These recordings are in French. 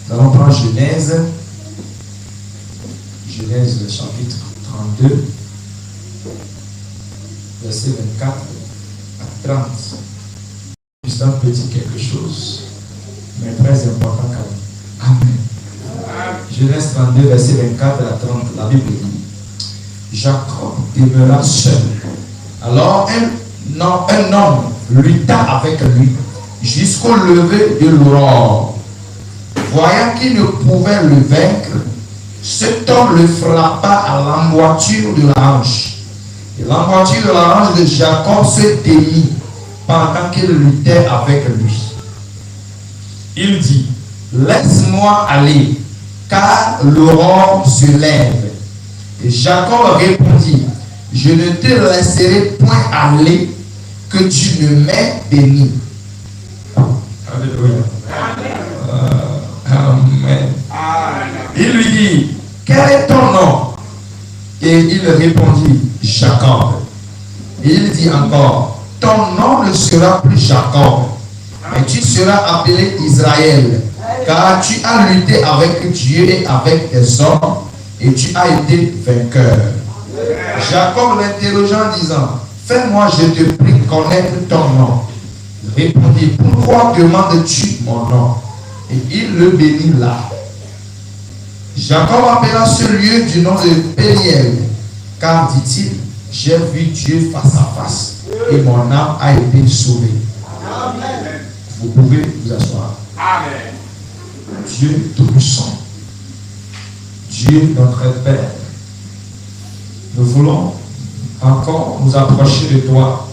Nous allons prendre Genèse chapitre 32, verset 24 à 30. Justin peut dire quelque chose, mais très important quand même. Amen. Genèse 32, verset 24 à 30, la Bible dit: Jacob demeura seul. Alors un homme lutta avec lui jusqu'au lever de l'aurore. Voyant qu'il ne pouvait le vaincre, cet homme le frappa à l'emboîture de la hanche. Et l'emboîture de la hanche de Jacob se démit pendant qu'il luttait avec lui. Il dit: Laisse-moi aller, car l'aurore se lève. Et Jacob répondit: Je ne te laisserai point aller, que tu ne m'aies béni. Alléluia. Amen. Il lui dit: Quel est ton nom? Et il répondit: Jacob. Et il dit encore: Ton nom ne sera plus Jacob, mais tu seras appelé Israël, car tu as lutté avec Dieu et avec tes hommes, et tu as été vainqueur. Jacob l'interrogea en disant: Fais-moi, je te prie, connaître ton nom. Il répondit: Pourquoi demandes-tu mon nom? Et il le bénit là. Jacob appela ce lieu du nom de Péniel, car, dit-il, j'ai vu Dieu face à face, et mon âme a été sauvée. Amen. Vous pouvez vous asseoir. Amen. Dieu Tout-Puissant, Dieu notre Père, nous voulons encore nous approcher de toi,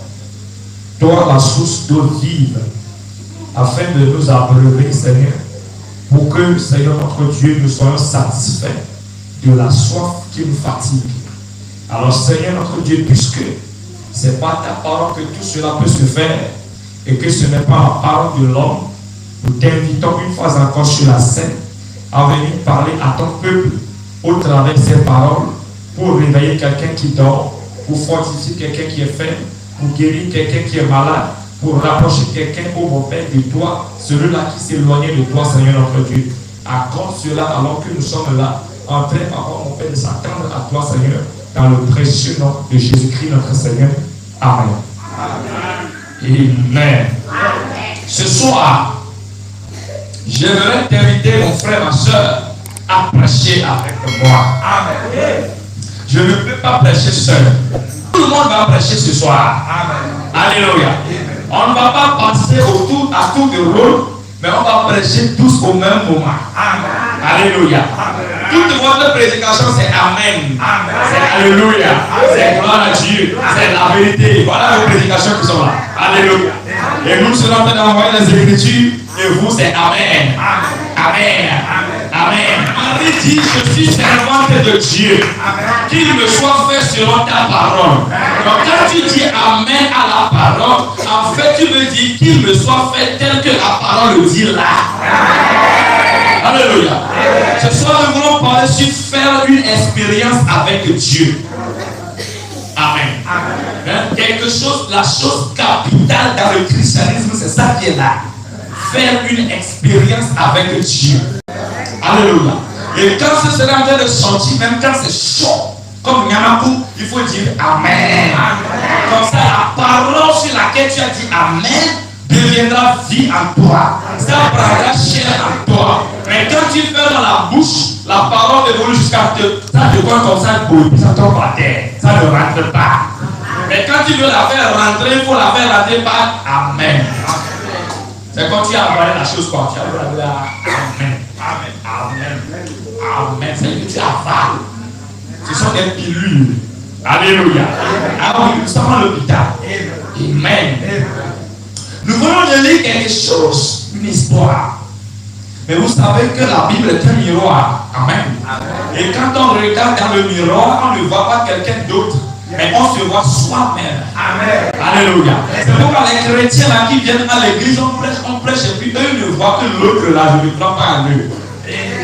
toi la source d'eau vive, afin de nous abreuver, Seigneur, pour que, Seigneur notre Dieu, nous soyons satisfaits de la soif qui nous fatigue. Alors, Seigneur notre Dieu, puisque c'est par ta parole que tout cela peut se faire, et que ce n'est pas la parole de l'homme, nous t'invitons une fois encore sur la scène à venir parler à ton peuple au travers de ces paroles, pour réveiller quelqu'un qui dort, pour fortifier quelqu'un qui est faible, pour guérir quelqu'un qui est malade, pour rapprocher quelqu'un, ô mon Père, de toi, celui-là qui s'éloignait de toi, Seigneur notre Dieu. Accorde cela alors que nous sommes là, en train, mon Père, de s'attendre à toi, Seigneur, dans le précieux nom de Jésus-Christ, notre Seigneur. Amen. Amen. Amen. Ce soir, j'aimerais t'inviter, mon frère, ma soeur, à prêcher avec moi. Amen. Je ne peux pas prêcher seul. Tout le monde va prêcher ce soir. Amen. Alléluia. On ne va pas passer à tour de rôle, mais on va prêcher tous au même moment. Amen. Alléluia. Amen. Toute votre prédication, c'est Amen. Amen. C'est Alléluia. C'est gloire à Dieu. C'est la vérité. Voilà vos prédications qui sont là. Alléluia. Et nous serons en train d'envoyer les Écritures, et vous, c'est Amen. Amen. Amen. Marie dit: Je suis servante de Dieu. Qu'il me soit fait selon ta parole. Donc quand tu dis Amen à la parole, en fait tu veux dire qu'il me soit fait tel que la parole le dit là. Alléluia. Ce soir nous voulons parler sur faire une expérience avec Dieu. Amen. Hein? Quelque chose, la chose capitale dans le christianisme, c'est ça qui est là. Faire une expérience avec Dieu. Alléluia. Et quand ce sera en train de sentir, même quand c'est chaud, comme Nyamakou, il faut dire Amen. Comme ça, la parole sur laquelle tu as dit Amen deviendra vie en toi. Ça prendra chair en toi. Mais quand tu fais dans la bouche, la parole évolue jusqu'à ça te voit comme ça, puis ça tombe par terre. Ça ne rentre pas. Mais quand tu veux la faire rentrer, il faut la faire rentrer par Amen. C'est quand tu as avalé la chose, quand tu as avalé Amen. Amen. C'est que tu avales. Ce sont des pilules. Alléluia. Ah oui, nous sommes à l'hôpital. Amen. Nous voulons lire quelque chose, une histoire. Mais vous savez que la Bible est un miroir. Amen. Et quand on regarde dans le miroir, on ne voit pas quelqu'un d'autre, mais on se voit soi-même. Amen. Alléluia. C'est pourquoi les chrétiens là qui viennent à l'église, on prêche et puis eux ne voient que l'autre là, je ne prends pas à eux.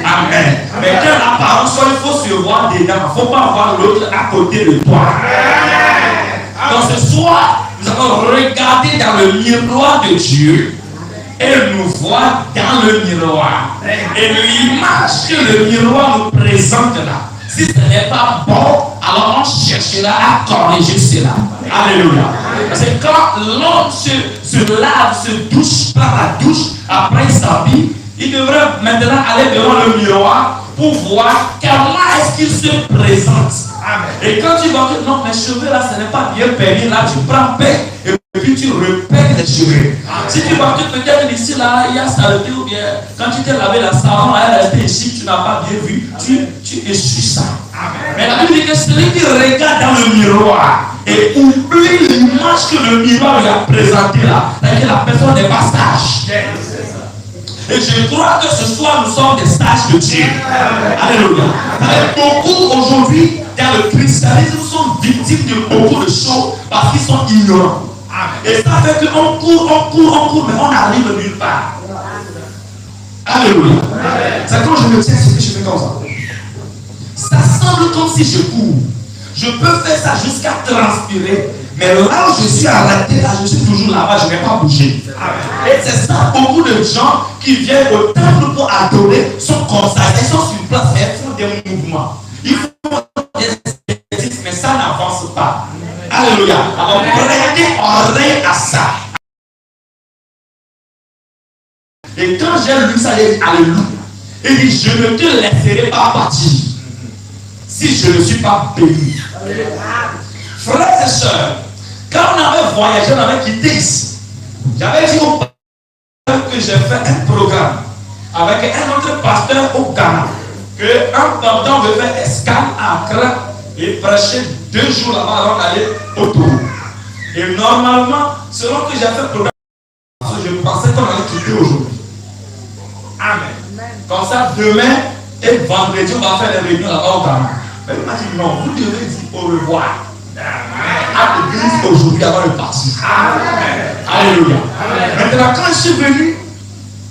Amen. Mais quand la parole soit, il faut se voir dedans. Il ne faut pas voir l'autre à côté de toi. Donc ce soir, nous allons regarder dans le miroir de Dieu et nous voit dans le miroir. Et l'image que le miroir nous présente là, si ce n'est pas bon, alors on cherchera à corriger cela. Alléluia. C'est quand l'homme se lave, se douche, prend la douche, après il s'habille, il devrait maintenant aller devant le miroir pour voir comment est-ce qu'il se présente. Amen. Et quand tu vois que non, mes cheveux là, ce n'est pas bien peigné, là tu prends paix et puis tu repeignes les cheveux. Amen. Si tu vois que peut-être ici là, il y a saleté ou bien quand tu t'es lavé la savon, elle est restée ici, tu n'as pas bien vu, tu essuies ça. Amen. Mais la Bible dit que celui qui regarde dans le miroir et oublie l'image que le miroir lui a présentée là, c'est-à-dire que la personne n'est pas sage. Yes. Et je crois que ce soir, nous sommes des sages de Dieu. Alléluia. Beaucoup aujourd'hui, dans le christianisme, sont victimes de beaucoup de choses parce qu'ils sont ignorants. Et ça fait qu'on court, mais on n'arrive nulle part. Alléluia. C'est quand je me tiens, c'est que je fais comme ça. Ça semble comme si je cours. Je peux faire ça jusqu'à transpirer. Mais là où je suis arrêté, là, je suis toujours là-bas, je ne vais pas bouger. Et c'est ça, beaucoup de gens qui viennent au temple pour adorer sont comme ça. Ils sont sur place, mais ils font des mouvements. Ils font des exercices, mais ça n'avance pas. Alléluia. Alors prêtez oreille à ça. Et quand j'ai lu ça, j'ai dit Alléluia. Il dit, je ne te laisserai pas partir si je ne suis pas béni. Frères et sœurs, quand on avait voyagé, on avait quitté ici. J'avais dit au pasteur que j'ai fait un programme avec un autre pasteur au Ghana. Qu'un pardon veut faire escale à Accra et prêcher 2 jours là-bas avant d'aller au tour. Et normalement, selon que j'ai fait le programme, je pensais qu'on allait quitter aujourd'hui. Amen. Comme ça, demain et vendredi, on va faire les réunions là-bas au Ghana. Mais il m'a dit non, vous devez dire au revoir à l'église aujourd'hui avant de partir. Amen. Alléluia. Amen. Maintenant, quand je suis venu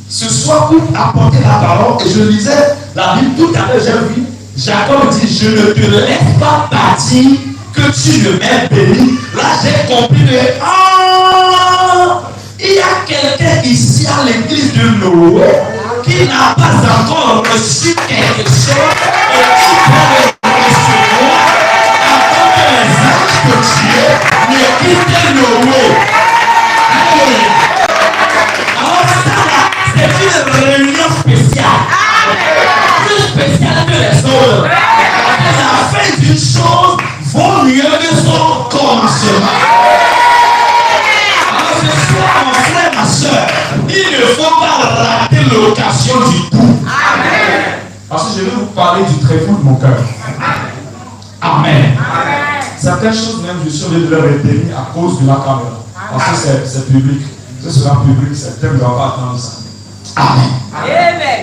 ce soir pour apporter la parole, et je lisais la Bible tout à l'heure, j'ai vu Jacob dit, je ne te laisse pas partir que tu ne m'aies béni. Là, j'ai compris que il y a quelqu'un ici à l'église de Noé qui n'a pas encore reçu quelque chose et qui peut le recevoir avant que les anges de Dieu ne quittent Noé. Alors ça, c'est une réunion spéciale. Plus spéciale que les autres. La fin d'une chose vaut mieux que son commencement. Alors ce soir, mon frère, ma soeur, il ne faut pas rater l'occasion du tout. Amen. Parce que je vais vous parler du tréfonds de mon cœur. Amen. Amen. Certaines choses même, je suis obligé de les retenir à cause de la caméra. Parce que c'est public. Ce sera public, certains ne doivent pas attendre ça. Amen. Amen.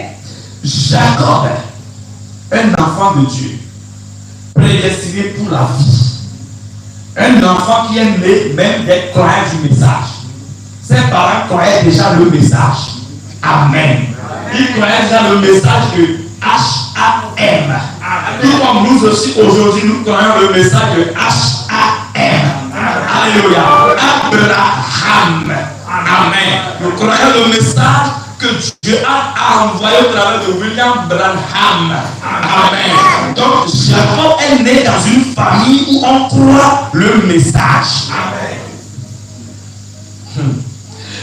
Jacob, un enfant de Dieu, prédestiné pour la vie. Un enfant qui est né même des croyants du message. Ses parents croyaient déjà le message. Amen. Ils croyaient déjà le message de H-A-M. Tout comme nous aussi aujourd'hui, nous croyons le message de H-A-M. Alléluia. Abraham. Amen. Nous croyons le message que Dieu a envoyé au travers de William Branham. Amen. Donc Jacob est né dans une famille où on croit le message. Amen.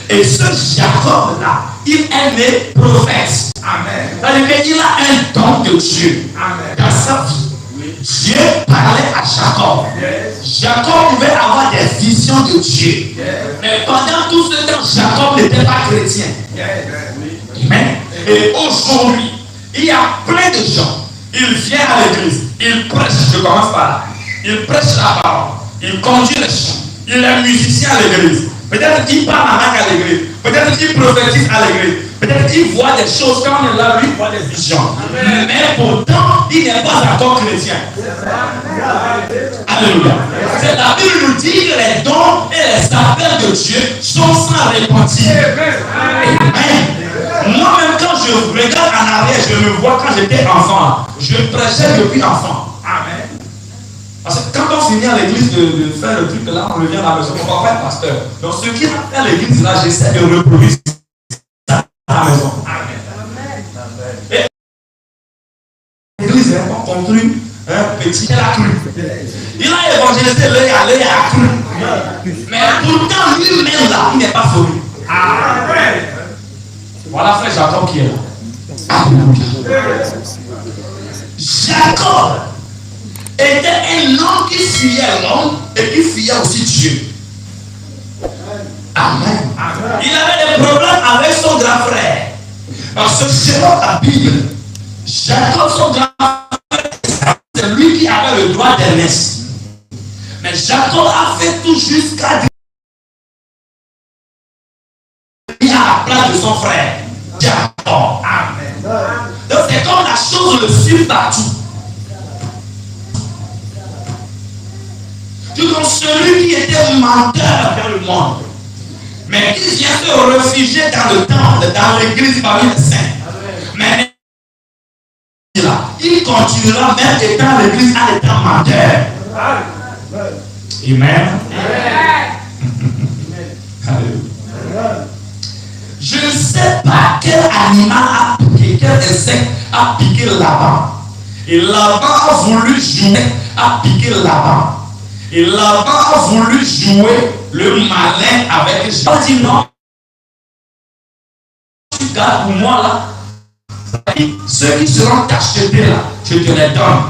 Et ce Jacob-là, il est né prophète. Amen. C'est-à-dire qu'il a un don de Dieu. Amen. Dans sa vie. Dieu parlait à Jacob. Yes. Jacob pouvait avoir des visions de Dieu. Yes. Mais pendant tout ce temps, Jacob n'était pas chrétien. Yes. Amen. Et aujourd'hui, il y a plein de gens. Ils viennent à l'église. Ils prêchent. Je commence par là. Ils prêchent la parole. Ils conduisent les chants. Il est musicien à l'église. Peut-être qu'il parle en langue à l'église. Peut-être qu'il prophétise à l'église. Peut-être qu'il voit des choses. Quand on est là, lui, il voit des visions. Amen. Mais pourtant, il n'est pas encore chrétien. Alléluia. C'est la Bible nous dit que les dons et les appels de Dieu sont sans repentir. Amen. Moi-même, quand je regarde en arrière, je me vois quand j'étais enfant. Je prêchais depuis enfant. Amen. Parce que quand on finit à l'église de faire le truc là, on revient à la maison, on va faire pasteur. Donc ce qui a fait à l'église là, j'essaie de reproduire la maison. Et l'église, on construit un petit, elle a cru. Il a évangélisé, l'œil a cru. Mais pourtant, lui-même là, il n'est pas sauvé. Voilà frère Jacob qui est là. Jacob était un homme qui fuyait l'homme et qui fuyait aussi Dieu. Amen. Il avait des problèmes avec son grand frère. Parce que selon la Bible, Jacob, son grand frère, c'est lui qui avait le droit d'aînesse. Mais Jacob a fait tout jusqu'à dire à la place de son frère. Jacob. Amen. Donc c'est comme la chose le suit partout. Tout comme celui qui était menteur dans le monde. Mais il vient se réfugier dans le temple, dans l'église parmi les saints. Mais il continuera même étant l'église en étant menteur. Amen. Alléluia. Je ne sais pas quel animal a piqué, quel insecte a piqué Laban. Et Laban a voulu jouer, a piqué Laban. Et Laban a voulu jouer le malin avec Jacob. Il dit non. Tu gardes pour moi là. Ceux qui seront t'acheter là, je te les donne.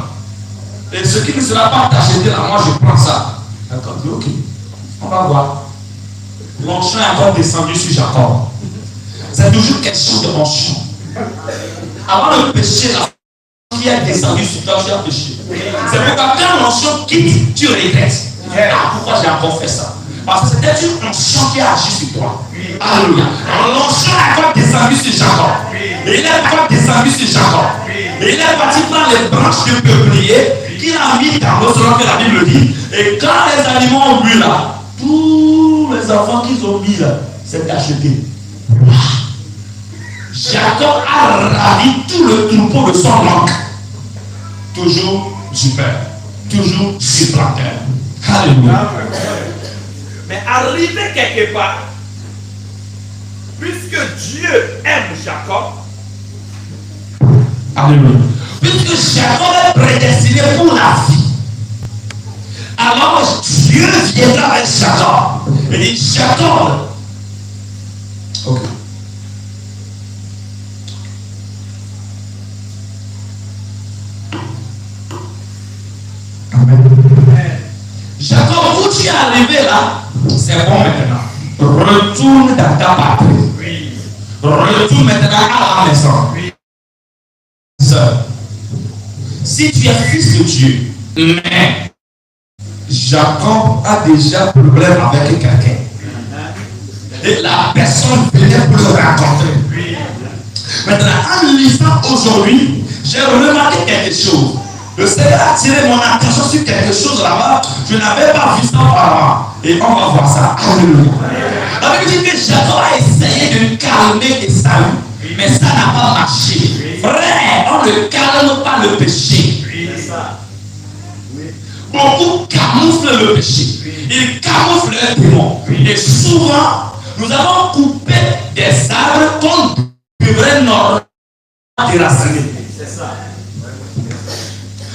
Et ceux qui ne seront pas t'acheter là, moi je prends ça. D'accord, ok. On va voir. L'onction est encore descendu sur Jacob. C'est toujours quelque chose de l'onction. Avant le péché, là, qui est descendu sur toi, tu as péché. C'est pourquoi quand l'onction quitte, tu regrettes. Ah, pourquoi j'ai encore fait ça? Parce que c'était une onction qui a agi sur toi. Alléluia. L'onction est encore descendu sur Jacob. Et il est encore descendu sur Jacob. Et il est parti prendre les branches de peuplier qu'il a mis dans l'eau selon que la Bible dit. Et quand les animaux ont bu là, tous les enfants qu'ils ont mis là, c'est acheté. Jacob a ravi tout le troupeau de son oncle. Toujours super. Toujours supplanteur. Alléluia. Mais arrivé quelque part, puisque Dieu aime Jacob, alléluia. Puisque Jacob est prédestiné pour la vie, alors Dieu viendra avec Jacob. Il dit Jacob. Ok. Jacob, où tu es arrivé là, c'est bon maintenant. Retourne dans ta patrie. oui, Retourne maintenant à la maison. oui, Si tu es fils de Dieu, mais Jacob a déjà problème avec quelqu'un. Et la personne venait pour le rencontrer. oui, Maintenant, en lisant aujourd'hui, j'ai remarqué quelque chose. Le Seigneur a attiré mon attention sur quelque chose là-bas. Je n'avais pas vu ça auparavant. Et on va voir ça. Alléluia. La Bible dit que Jacob a essayé de calmer Esaü, mais ça n'a pas marché. Frère, on ne calme pas le péché. oui, c'est ça. Beaucoup camouflent le péché. Ils camouflent les démons. Et souvent, nous avons coupé des arbres qu'on devrait normalement déraciner. C'est ça.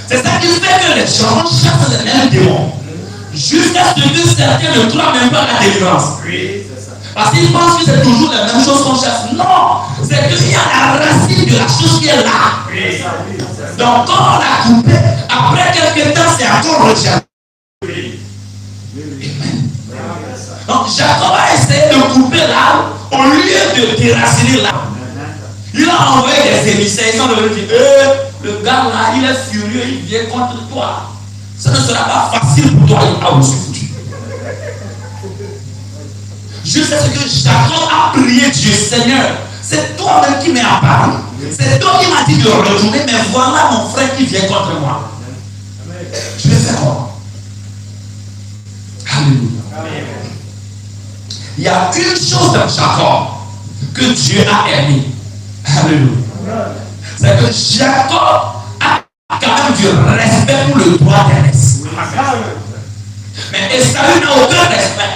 C'est ça qui fait que les gens chassent les mêmes démons. Jusqu'à ce que certains ne croient même pas à la délivrance. Oui, c'est ça. Parce qu'ils pensent que c'est toujours la même chose qu'on chasse. Non! C'est qu'il y a la racine de la chose qui est là. Oui, c'est ça. Donc quand on l'a coupé, après quelques temps, c'est encore retiré. Oui. Donc Jacob a essayé de couper l'arbre au lieu de déraciner l'arbre. Il a envoyé des émissaires, ils sont devenus dire, le gars là, il est furieux, il vient contre toi. Ça ne sera pas facile pour toi, il a aussi foutu. Jusqu'à ce que Jacob a prié Dieu, Seigneur, c'est toi-même qui m'as apparu. C'est toi qui m'as dit de retourner, mais voilà mon frère qui vient contre moi. Je vais faire quoi? Alléluia. Il y a une chose dans Jacob que Dieu a aimé. Alléluia. C'est que Jacob a quand même du respect pour le droit d'aînesse. Mais Esaü n'a aucun respect.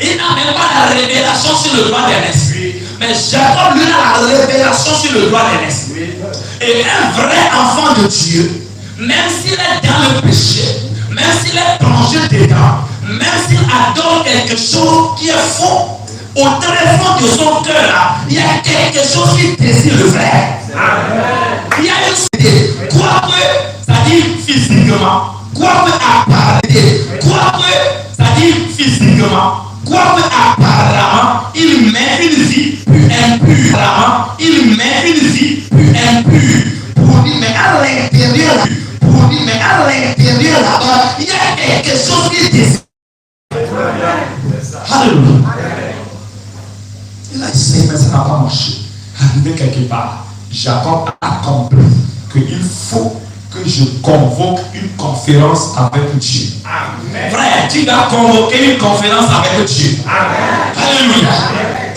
Il n'a même pas la révélation sur le droit d'aînesse. Mais Jacob, lui, a la révélation sur le droit d'aînesse. Et un vrai enfant de Dieu, même s'il est dans le péché, même s'il est plongé dedans, même s'il adore quelque chose qui est faux, au très fond de son cœur, il y a quelque chose qui désire le vrai. Il y a une idée, quoique, c'est-à-dire physiquement, quoique physiquement, quoique apparemment, il met une vie impure. Il met une vie impure. Pour dire, mais à l'intérieur, là-bas, il y a quelque chose qui désire. Alléluia. Il a essayé, mais ça n'a pas marché. Arrivé quelque part, Jacob a compris qu'il faut que je convoque une conférence avec Dieu. Amen. Frère, tu vas convoquer une conférence avec Dieu. Amen. Alléluia.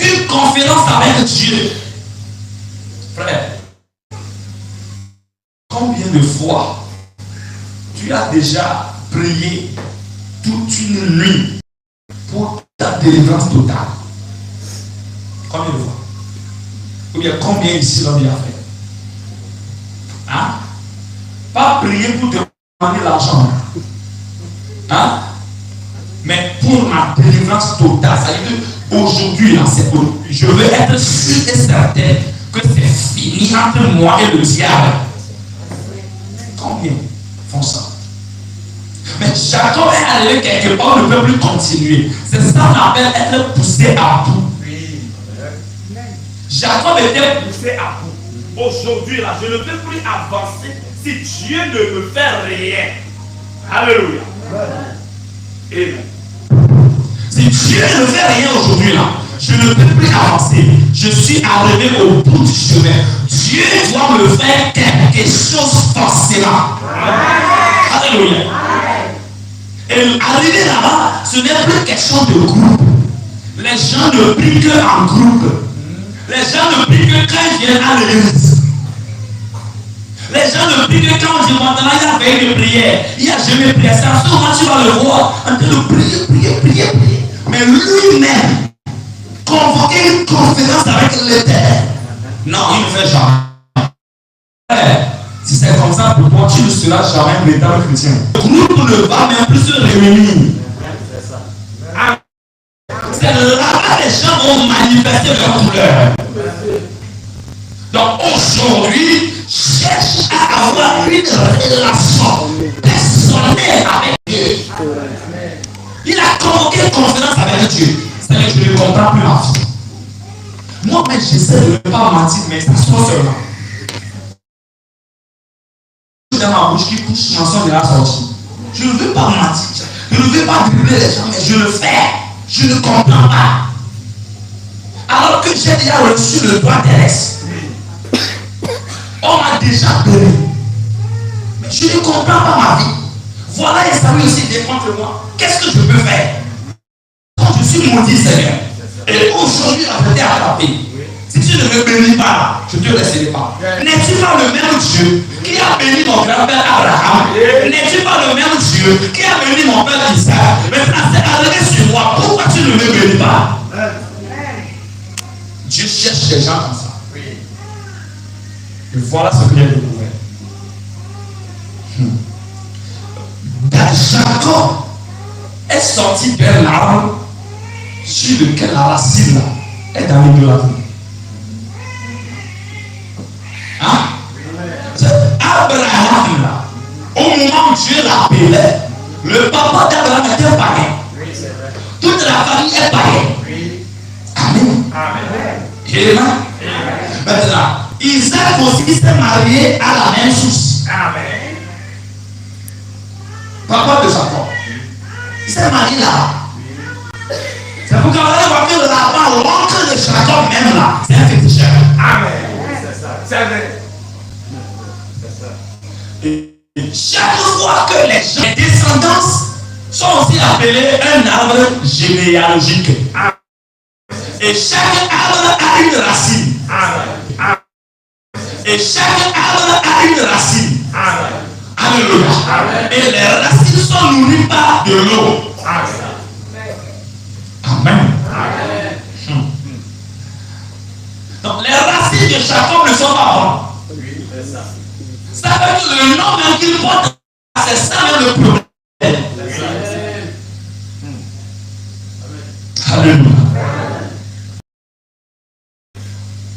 Une conférence avec Dieu. Frère, combien de fois tu as déjà prié toute une nuit pour ta délivrance totale? Combien de fois? Ou bien combien ici l'homme y a fait? Hein? Pas prier pour demander l'argent. Hein? Mais pour ma délivrance totale. Ça veut dire qu'aujourd'hui, je veux être sûr et certain que c'est fini entre moi et le diable. Combien font ça? Mais Jacob est arrivé quelque part, on ne peut plus continuer. C'est ça qu'on appelle être poussé à bout. Jacob était poussé à bout. Aujourd'hui, là, je ne peux plus avancer si Dieu ne me fait rien. Alléluia. Amen. Si Dieu ne fait rien aujourd'hui, là, je ne peux plus avancer. Je suis arrivé au bout du chemin. Dieu doit me faire quelque chose forcément. Alléluia. Et arriver là-bas, ce n'est plus question de groupe. Les gens ne prient qu'en groupe. Les gens ne prient que quand ils viennent à l'église. Les gens ne prient que quand on dit maintenant il y a veille de prière. Il y a jamais prière. C'est à ce moment tu vas le voir en train de prier. Mais lui-même, convoquer une conférence avec l'Éternel. Non, il ne fait jamais. Si c'est comme ça pour toi, tu ne seras jamais un véritable chrétien. Le groupe ne va même plus se réunir. C'est là-bas les gens vont manifester leur couleur. Donc aujourd'hui, cherche à avoir une relation personnelle avec Dieu. Il a convoqué une conférence avec Dieu. C'est-à-dire que je ne comprends plus ma vie. Moi-même, j'essaie de ne pas mentir, mais ça sort seulement. Dans ma bouche qui pousse, chanson de la sortie. Je ne veux pas mentir. Je ne veux pas dribbler les gens, mais je le fais. Je ne comprends pas. Alors que j'ai déjà reçu le droit terrestre. On m'a déjà donné. Mais je ne comprends pas ma vie. Voilà Esaü aussi contre moi. Qu'est-ce que je peux faire? Quand je suis maudit, Seigneur, et aujourd'hui la fête est attrapée. Si tu ne me bénis pas, je ne te laisserai pas. N'es-tu pas le même Dieu qui a béni mon grand-père Abraham? N'es-tu pas le même Dieu qui a béni mon père Isaac? Maintenant c'est arrivé sur moi. Pourquoi tu ne me bénis pas? Dieu cherche des gens comme ça. Et voilà ce que j'ai découvert. Jacob est sorti d'un arbre sur lequel la racine là, est dans l'idolâtrie. Hein? Abraham là, au moment où Dieu l'appelait, le papa d'Abraham était païen. Toute la famille est païenne. Amen. Amen. Maintenant, Isaac aussi s'est marié à la même source. Amen. Papa de Jacob. Il s'est marié là. C'est pourquoi on va voir que là-bas, l'oncle de Jacob même là, c'est un féticheur. Amen. C'est ça. C'est vrai. Et chaque fois que les gens, les descendances sont aussi appelés un arbre généalogique. Et chaque arbre a une racine. Et chaque arbre a une racine. Alléluia. Et les racines sont nourries par de l'eau. Amen. que Jacob ne soit pas bon. Ça veut dire que le nom même qu'il porte, c'est ça même le problème. Alléluia.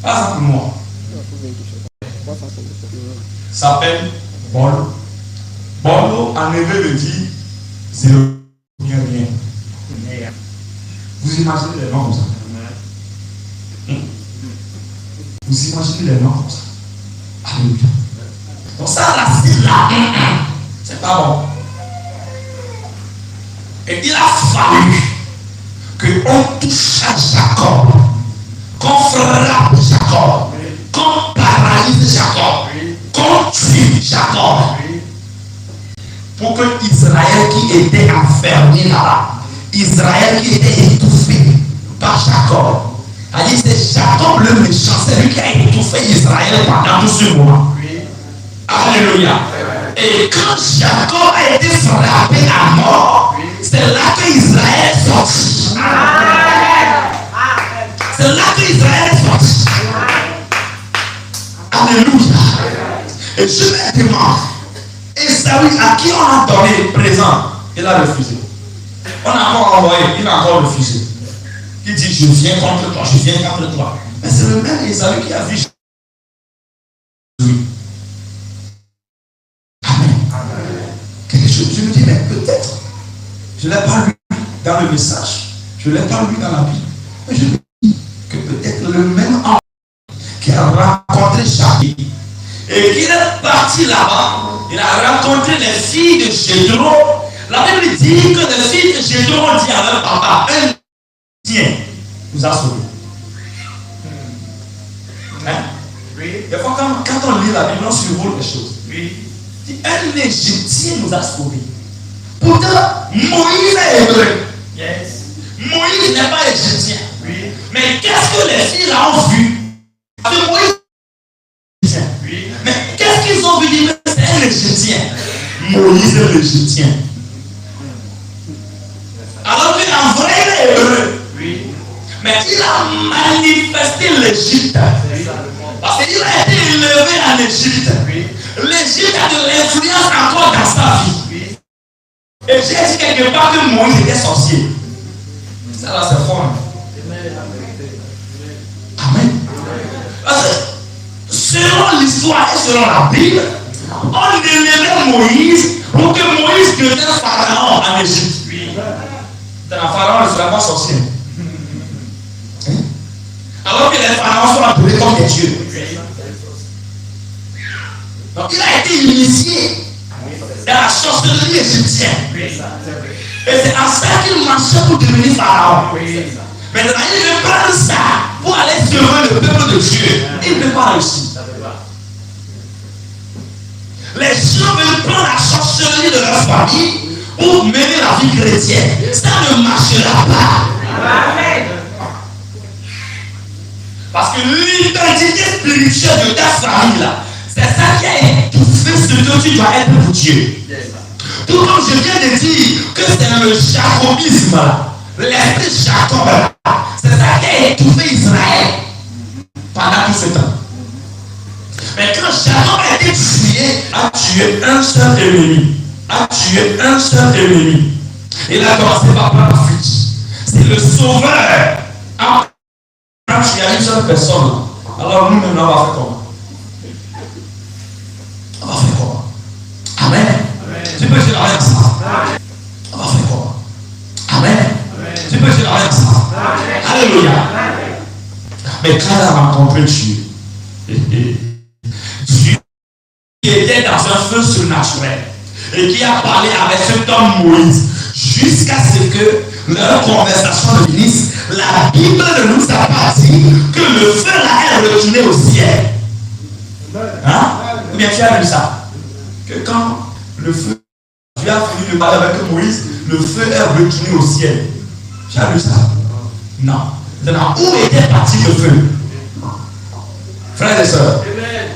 Pas ça pour moi. Ça s'appelle Bolo. Bolo en hébreu veut dire c'est le rien. Vous imaginez les noms comme ça? Vous imaginez les noms comme ça? Alléluia. Donc ça racine là, c'est pas bon. Et il a fallu qu'on touche à Jacob, qu'on frappe Jacob, qu'on paralyse Jacob, qu'on tue Jacob, pour que Israël qui était enfermé là-bas, Israël qui était étouffé par Jacob, a dit c'est Jacob le méchant, c'est lui qui a étouffé Israël pendant tout ce moment. Alléluia. Et quand Jacob a été frappé à mort, c'est là que Israël est sorti. C'est là que Israël est sorti. Alléluia. Et je me demande, Esaü à qui on a donné le présent, il a refusé. On a encore envoyé, il a encore refusé. Il dit je viens contre toi, je viens contre toi. Mais c'est le même Esaü qui a vu Jésus. Quelque chose, je me dis, mais peut-être, je ne l'ai pas lu dans le message, je ne l'ai pas lu dans la Bible, mais je me dis que peut-être le même homme qui a rencontré Jacob et qui est parti là-bas, il a rencontré les filles de Jéthro. La Bible dit que les filles de Jéthro ont dit à leur papa, un Égyptien nous a sauvés. Hein? Oui. Des fois, quand on lit la Bible, on survole les choses. Oui. Un Égyptien nous a sauvés. Pourtant, Moïse est hébreu. Yes. Moïse n'est pas égyptien. Oui. Mais qu'est-ce que les filles là ont vu? Avec Moïse est égyptien. Oui. Mais qu'est-ce qu'ils ont vu dire? C'est un égyptien. Moïse est l'égyptien. Alors qu'en vrai, il est hébreu. Oui. Mais il a manifesté l'Égypte. Parce qu'il a été élevé en Égypte. Oui. L'Égypte a de l'influence encore dans sa vie. Et j'ai dit quelque part que Moïse était sorcier. Ça là c'est fort. Amen. Parce que selon l'histoire et selon la Bible, on élevait Moïse pour que Moïse devienne pharaon en Égypte. Dans la pharaon ne sera pas sorcier. Alors que les pharaons sont appelés comme des dieux. Donc il a été initié dans la sorcellerie égyptienne. Et c'est à ça qu'il marchait pour devenir pharaon. Maintenant il veut prendre ça pour aller servir le peuple de Dieu. Il ne peut pas réussir. Les gens veulent prendre la sorcellerie de leur famille pour mener la vie chrétienne. Ça ne marchera pas. Amen. Parce que l'identité spirituelle de ta famille là, c'est ça qui a étouffé ce que tu dois être pour Dieu. Tout comme je viens de dire que c'est le jacobisme là, l'esprit Jacob là, c'est ça qui a étouffé Israël pendant tout ce temps. Mais quand Jacob a été tué, a tué un seul ennemi. Il a commencé par la fuite. C'est le sauveur. Quand il y a une seule personne, alors nous maintenant on va faire comment? On va faire comment? Amen. Tu peux dire avec ça. On va faire comment? Amen. Tu peux dire avec ça. Alléluia. Mais quand elle a rencontré Dieu, Dieu qui était dans un feu surnaturel et qui a parlé avec cet homme Moïse jusqu'à ce que leur conversation ne finisse, la Bible ne nous a pas dit que le feu là est retourné au ciel. Hein? Ou bien tu as vu ça? Que quand le feu, Dieu a fini de parler avec Moïse, le feu est retourné au ciel. Tu as vu ça? Non. Maintenant, où était parti le feu? Frères et sœurs,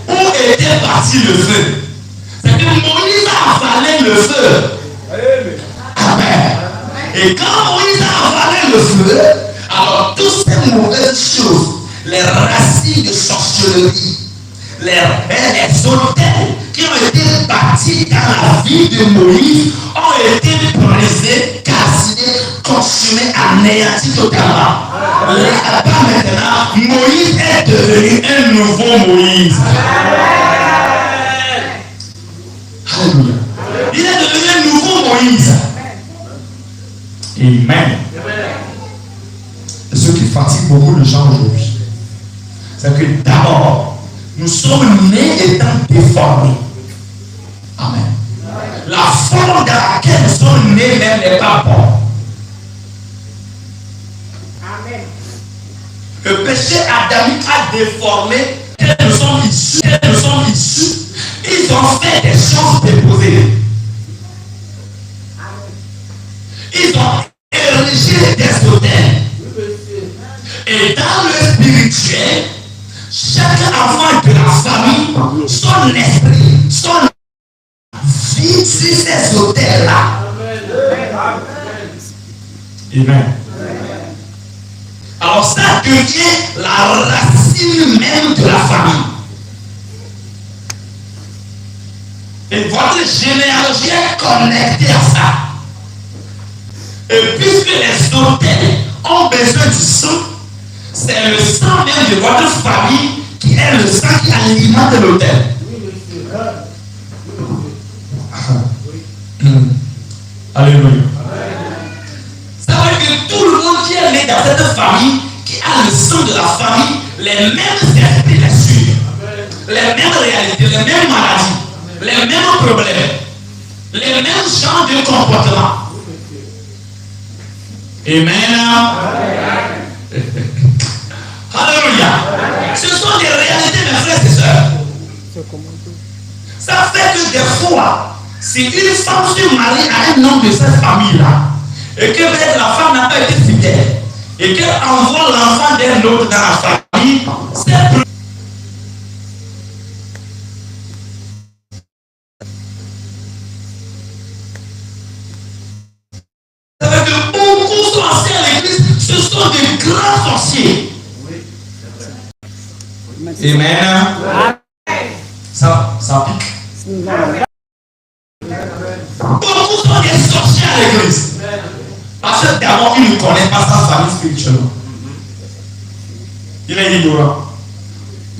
où était parti le feu? C'est que Moïse a avalé le feu. Amen. Et quand Moïse a avalé le feu, alors toutes ces mauvaises choses les racines de sorcellerie, les hôtels qui ont été bâtis dans la vie de Moïse ont été brisés, calcinés, consumés, anéantis totalement. Là-bas maintenant, Moïse est devenu un nouveau Moïse. Alléluia. Il est devenu un nouveau Moïse. Amen. Et ce qui fatigue beaucoup de gens aujourd'hui, C'est que d'abord, nous sommes nés étant déformés. Amen. La forme dans laquelle nous sommes nés même n'est pas bonne. Amen. Le péché adamique a déformé que nous sommes issus. Ils ont fait des choses déposées. Ils ont érigé des autels. Et dans le spirituel, chaque enfant de la famille, son esprit, son vie sur ces autels-là. Amen. Alors ça devient la racine même de la famille. Et votre généalogie est connectée à ça. Et puisque les autels ont besoin du sang, c'est le sang même de votre famille qui est le sang qui alimente l'autel. Alléluia. Ça veut dire que tout le monde qui est né dans cette famille, qui a le sang de la famille, les mêmes esprits les suivent, les mêmes réalités, les mêmes maladies, les mêmes problèmes, les mêmes genres de comportement. Amen. Alléluia. Ce sont des réalités, mes frères et sœurs. Ça fait que des fois, si une femme se marie à un homme de cette famille-là, et que peut-être la femme n'a pas été fidèle, et qu'elle envoie l'enfant d'un autre dans la famille, c'est ça veut dire que beaucoup sont assis à l'église, ce sont des grands sorciers. Amen. Ça pique. Beaucoup sont des sorciers à l'église. Parce que d'abord, il ne connaît pas sa famille spirituellement. Il est ignorant.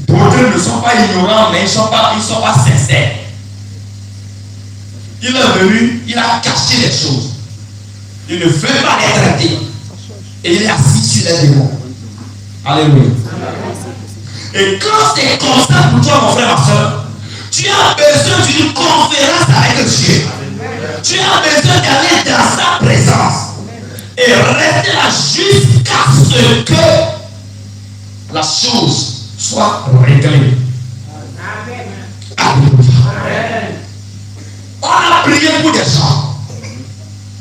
D'autres ne sont pas ignorants, mais ils ne sont pas sincères. Il est venu, il a caché les choses. Il ne veut pas les traiter. Et il est assis sur les démons. Alléluia. Et quand c'est comme ça pour toi, mon frère, ma soeur, tu as besoin d'une conférence avec Dieu. Tu as besoin d'aller dans sa présence. Et rester là jusqu'à ce que la chose soit réglée. Alléluia. On a prié pour des gens.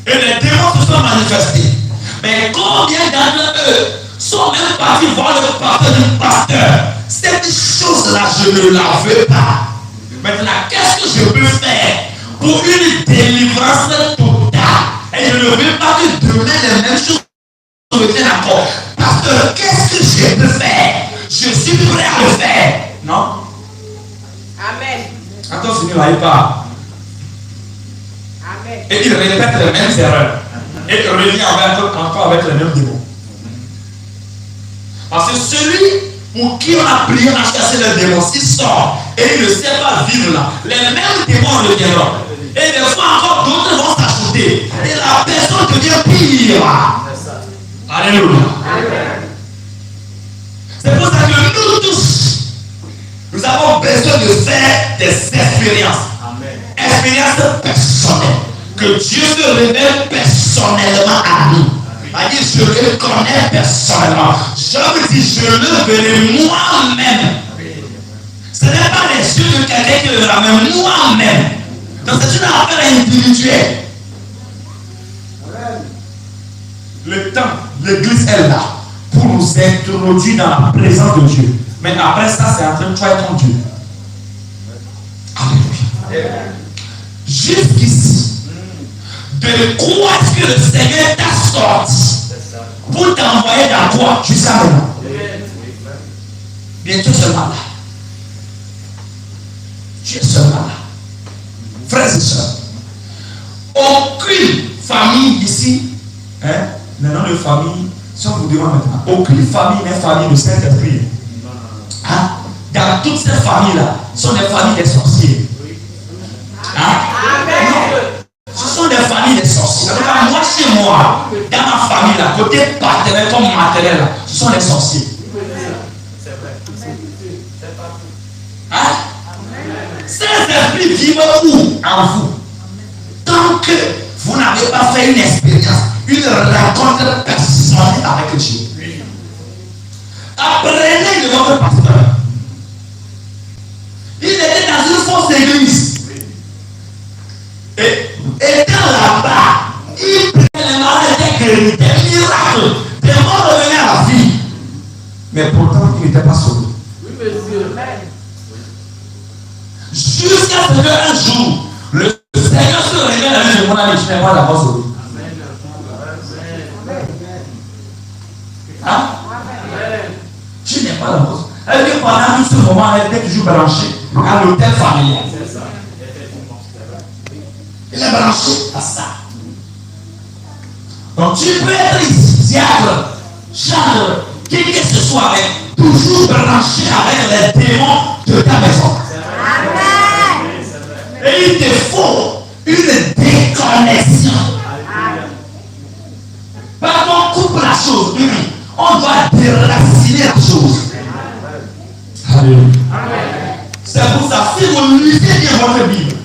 Et les démons se sont manifestés. Mais combien d'entre eux sont même partis voir le pasteur du pasteur? Cette chose-là, je ne la veux pas. Maintenant, qu'est-ce que je peux faire pour une délivrance totale? Et je ne veux pas que demain les mêmes choses reviennent encore. Pasteur, qu'est-ce que je peux faire? Je suis prêt à le faire. Non? Amen. Attends, Seigneur, n'arrive pas. Amen. Et il répète les mêmes erreurs. Et il revient encore avec les mêmes démons. Parce que celui pour qui on a prié à chasser les démons, s'il sort et il ne sait pas vivre là, les mêmes démons reviendront. Et des fois encore d'autres vont s'ajouter. Et la personne devient pire. Alléluia. C'est pour ça que nous tous, nous avons besoin de faire des expériences. Expériences personnelles. Que Dieu se révèle personnellement à nous. C'est-à-dire, je le connais personnellement. Je dis, je le verrai moi-même. Ce n'est pas les yeux de quelqu'un qui le verra, mais moi-même. Donc c'est une affaire individuelle. Le temps, l'église est là pour nous introduire dans la présence de Dieu. Mais après ça, c'est entre toi et ton Dieu. Alléluia. Jusqu'ici, de quoi est-ce que le Seigneur t'a sorti pour t'envoyer dans toi jusqu'à maintenant? Bien, tu es seulement là. Tu es seulement là. Frères et sœurs, aucune famille ici, maintenant de famille, si on vous demande maintenant, aucune famille n'est famille de Saint-Esprit. Hein? Dans toutes ces familles-là, ce sont des familles des sorciers. Hein? Non, ce sont des familles des sorciers. Moi, chez moi, dans ma famille, là, côté paternel comme maternel, là, ce sont des sorciers. Hein? Ces esprits vivent où? En vous. Tant que vous n'avez pas fait une expérience, une rencontre personnelle avec Dieu. Apprenez de votre pasteur. Il était dans une fausse église. Et étant là-bas, il prenait les malades, des miracles, des morts revenaient à la vie. Mais pourtant, il n'était pas sauvé. Jusqu'à ce qu'un jour, le Seigneur se révèle à lui de mon ami, tu n'es pas d'abord sauvé. Hein? Tu n'es pas d'abord sauvé. Elle dit pendant tout ce moment, elle était toujours branchée à l'hôtel familial. Il est branché à ça. Donc tu peux être diable, chantre, qui que ce soit, mais toujours branché avec les démons de ta maison. Et il te faut une déconnexion. Pas qu'on coupe la chose. On doit déraciner la chose. Alléluia. C'est pour ça, si vous lisez bien votre Bible,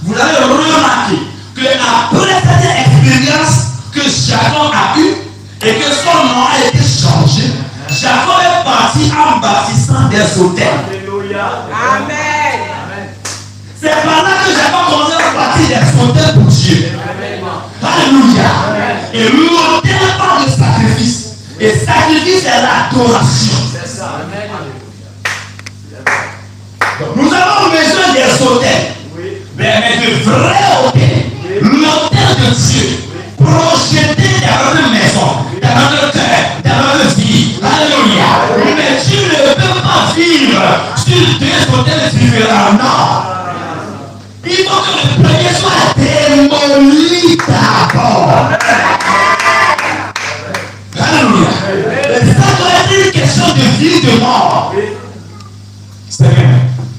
vous allez remarquer que après cette expérience que Jacob a eue et que son nom a été changé, Jacob est parti en bâtissant des hôtels. Amen. C'est par là que Jacob commençait à bâtir des hôtels pour Dieu. Alléluia. Et l'hôtel parle de sacrifice. Et sacrifice est l'adoration. Donc nous avons besoin des hôtels. Mais de vrais hôtels. L'hôtel de Dieu. Projeté dans notre maison, dans notre cœur, dans notre vie. Alléluia. Mais tu ne peux pas vivre sur deux hôtels différents. Non. Il faut que le premier soit démoli d'abord. Alléluia. Ça doit être une question de vie et de mort. C'est vrai.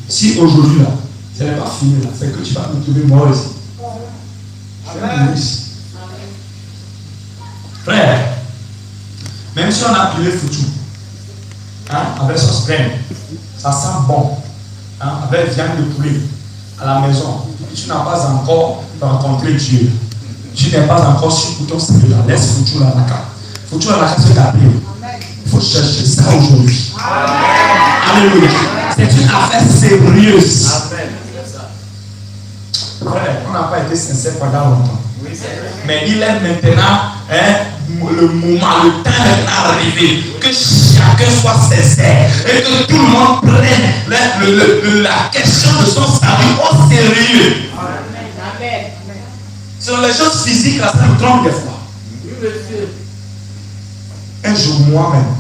Si aujourd'hui, là, ce n'est pas fini, là, c'est que tu vas me trouver mort ici. Je vais mourir ici. Frère, même si on a pris le foutu, avec sauce crème, ça sent bon, avec viande de poulet à la maison, tu n'as pas encore rencontré Dieu. Tu n'es pas encore sur ton Seigneur. Laisse foutu là la carte. Foutu là la carte, c'est la paix. Il faut chercher ça aujourd'hui. Alléluia. C'est une affaire sérieuse. Frère, on n'a pas été sincère pendant longtemps. Mais il est maintenant le moment, le temps est arrivé que chacun soit sincère et que tout le monde prenne la question de son salut au sérieux. Sur les choses physiques, là, ça nous trompe des fois. Un jour, moi-même,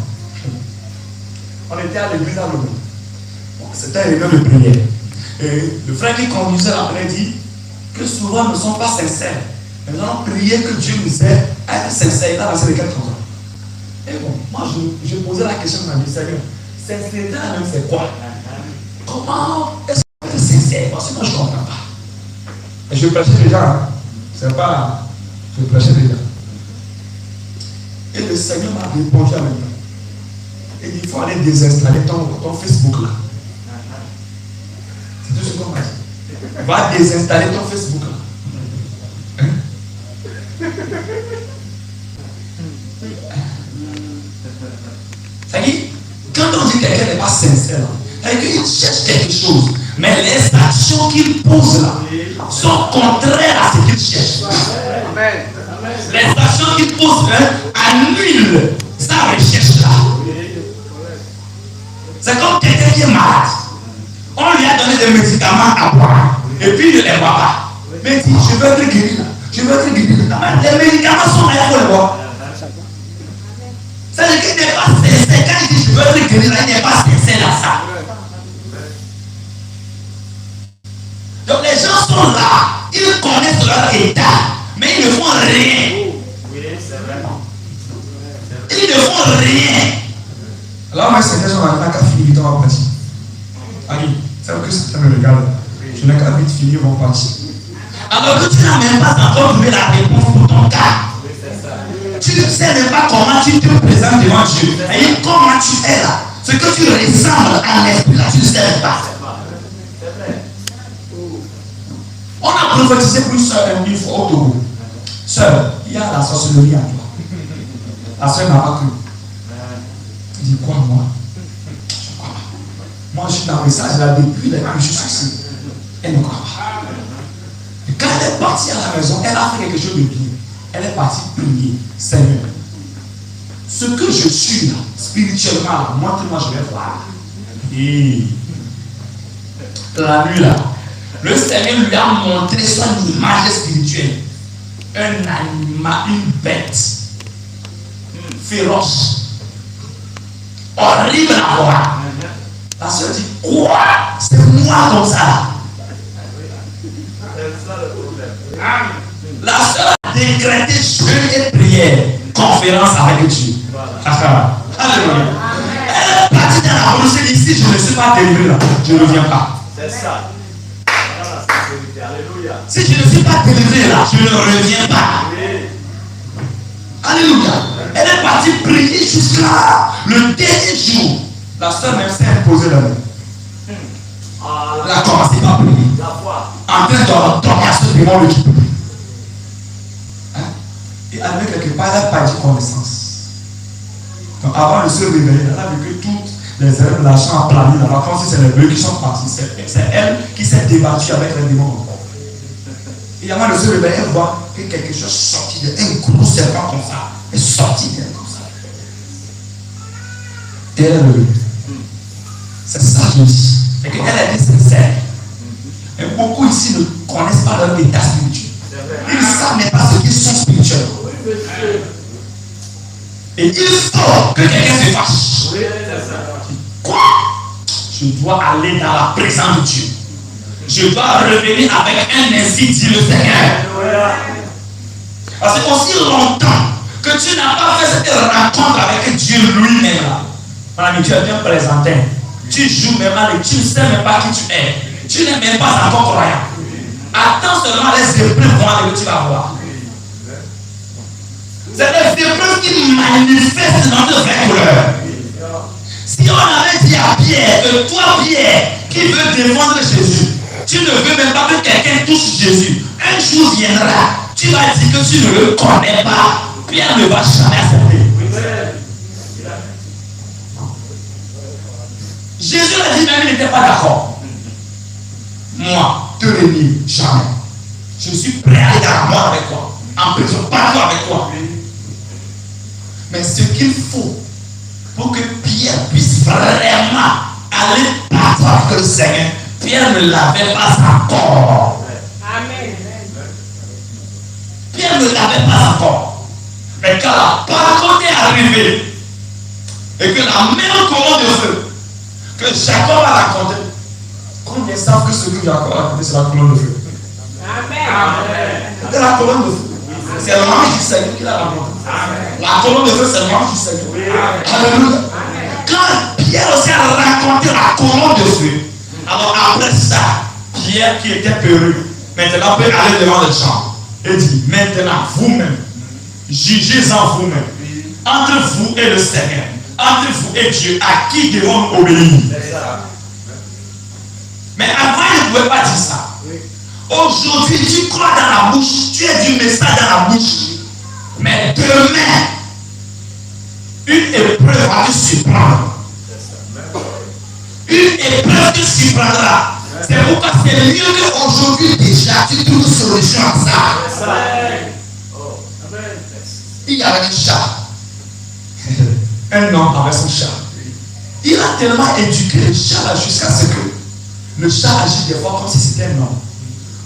on était à l'église à Lomé. C'était une réunion de prière. Et le frère qui conduisait la prière dit que souvent nous ne sommes pas sincères. Mais nous allons prier que Dieu nous aide à être sincères. Il a lancé les quelques ans. Et bon, moi je posais la question à mon Seigneur. Sincérité même c'est quoi? Comment est-ce qu'on peut être sincère? Parce que moi je ne comprends pas. Et je prêchais déjà. C'est pas. Je prêchais déjà. Et le Seigneur m'a répondu à maintenant. Et il faut aller désinstaller ton Facebook là. C'est tout ce qu'on m'a dit. Va désinstaller ton Facebook là. C'est-à-dire, quand on dit que quelqu'un n'est pas sincère, c'est-à-dire qu'il cherche quelque chose, mais les actions qu'il pose là sont contraires à ce qu'il cherche. Les actions qu'il pose annulent sa recherche là. C'est comme quelqu'un qui est malade. On lui a donné des médicaments à boire, et puis il ne les boit pas. Mais il dit, je veux être guéri là. Je veux être guéri. Les médicaments sont là pour les boire. C'est-à-dire qu'il n'est pas sincère. Quand il dit je veux être guéri, là, il n'est pas sincère à ça. Donc les gens sont là, ils connaissent leur état, mais ils ne font rien. Ils ne font rien. Alors, moi, Seigneur, on n'a qu'à finir, on va partir. Allez, c'est vrai que ça me regarde. Je n'ai qu'à vite finir, on va partir. Alors que tu n'as même pas encore trouvé la réponse pour ton cas. Tu ne sais même pas comment tu te présentes devant Dieu. Et comment tu es là. Ce que tu ressembles à l'esprit là, tu ne sais même pas. On a prophétisé pour une soeur une fois au Togo. Sœur, il y a la sorcellerie en toi. La soeur n'a pas cru. Elle dit quoi moi? Je crois pas. Moi je suis dans le message là depuis les je suis ici. Elle ne croit pas. Et quand elle est partie à la maison, elle a fait quelque chose de bien. Elle est partie prier. Seigneur, ce que je suis là, spirituellement, montre-moi, je vais voir. Et la nuit là, le Seigneur lui a montré son image spirituelle. Un animal, une bête féroce, horrible à voir. La soeur dit, quoi? C'est moi comme ça. La soeur a décrété jeûne et prière, conférence avec Dieu. Alléluia. Elle est partie dans la route, ici, je ne suis pas délivré là, je ne reviens pas. C'est ça. Alléluia. Si je ne suis pas délivré là, je ne reviens pas. Alléluia. Elle est partie prier jusqu'à le dernier jour. La soeur même s'est imposée là. Elle a commencé par prier. En train de dormir sur le devant l'équipe. Et arrivé quelque part, elle n'a pas dit connaissance. Donc avant de se réveiller, elle a vu que toutes les herbes, la chambre aplanée là-bas, comme si c'est les bœufs qui sont partis. C'est elle qui s'est débattue avec les démons. Et avant de se réveiller, elle voit que quelque chose sorti d'un gros serpent comme ça. Est sorti d'elle comme ça. Et elle est levée. C'est ça que je dis. Et qu'elle est sincère. Et beaucoup ici ne connaissent pas leur état spirituel. Ils ne savent même pas ce qu'ils sont spirituels. Et il faut que quelqu'un se fâche. Quoi? Je dois aller dans la présence de Dieu. Je dois revenir avec un ainsi dit le Seigneur. Parce que aussi longtemps que tu n'as pas fait cette rencontre avec Dieu lui-même là. Mon ami, tu es bien présenté. Tu joues même avec, tu ne sais même pas qui tu es. Tu n'es même pas encore croyant. Attends seulement les épreuves que tu vas voir. C'est les épreuves qui manifestent dans de vraies couleurs. Si on avait dit à Pierre que toi, Pierre, qui veut défendre Jésus, tu ne veux même pas que quelqu'un touche Jésus. Un jour viendra, tu vas dire que tu ne le connais pas. Pierre ne va jamais accepter. Jésus l'a dit, même il n'était pas d'accord. Moi, te renier, jamais. Je suis prêt à aller dans la mort avec toi. En prison, partout avec toi. Mais ce qu'il faut pour que Pierre puisse vraiment aller partout avec le Seigneur, Pierre ne l'avait pas encore. Amen. Pierre ne l'avait pas encore. Mais quand la parole est arrivée et que la même colonne de feu que Jacob a raconté, combien savent que ce que Jacob a raconté, c'est la colonne de feu? Amen. C'est la colonne de feu. C'est le nom du Seigneur qui l'a raconté. La colonne de feu, c'est le nom du Seigneur. Alléluia. Quand Pierre aussi a raconté la colonne de feu, alors après ça, Pierre qui était peureux, maintenant peut aller devant les gens et dit, maintenant vous-même, jugez-en vous-même, entre vous et le Seigneur, entre vous et Dieu, à qui devons-nous obéir? Mais avant, il ne pouvait pas dire ça. Aujourd'hui, tu crois dans la bouche, tu es du message dans la bouche. Mais demain, une épreuve va te surprendre. Une épreuve te surprendra. C'est pourquoi c'est mieux qu'aujourd'hui déjà tu trouves une solution à ça. Il y avait un chat. Un homme avec son chat. Il a tellement éduqué le chat là jusqu'à ce que le chat agit des fois comme si c'était un homme.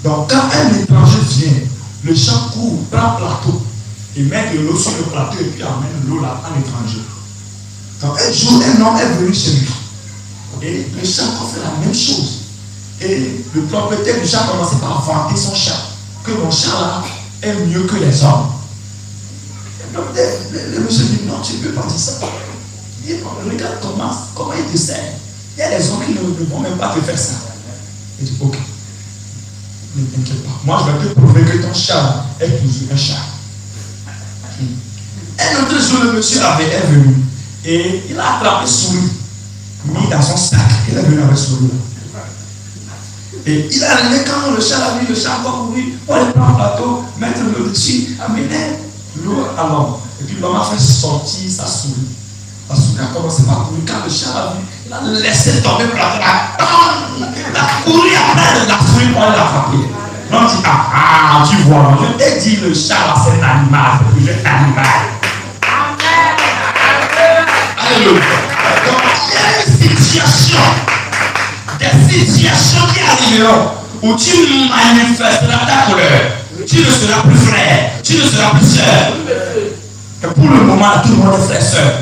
Donc quand un étranger vient, le chat court, prend un plateau et met de l'eau sur le plateau et puis amène l'eau là à l'étranger. Donc un jour, un homme est venu chez lui. Et le chat a fait la même chose. Et le propriétaire du chat a commencé par vanter son chat. Que mon chat là est mieux que les hommes. Et donc le monsieur dit non, tu ne peux pas dire ça. Il dit non, regarde comment il te sert. Il y a des hommes qui ne vont même pas te faire ça. Il dit ok. Ne t'inquiète pas. Moi je vais te prouver que ton chat est toujours un chat. Un autre jour, le monsieur est venu. Et il a attrapé souris, mis dans son sac. Il est venu avec souris. Et il est arrivé quand le chat a vu, le chat a couru pour aller prendre un plateau, mettre l'eau dessus, amener l'eau à l'homme. Et puis l'homme a fait sortir sa souris. La souris a commencé par courir. Quand le chat a vu, il a laissé tomber le plateau. Il a couru après la souris pour aller l'attraper. L'homme dit tu vois, je t'ai dit le chat là c'est un animal, c'est un animal. Alléluia. Donc il y a une situation, des situations qui arriveront où tu manifesteras ta couleur. Tu ne seras plus frère, tu ne seras plus soeur. Et pour le moment, tout le monde est frère soeur.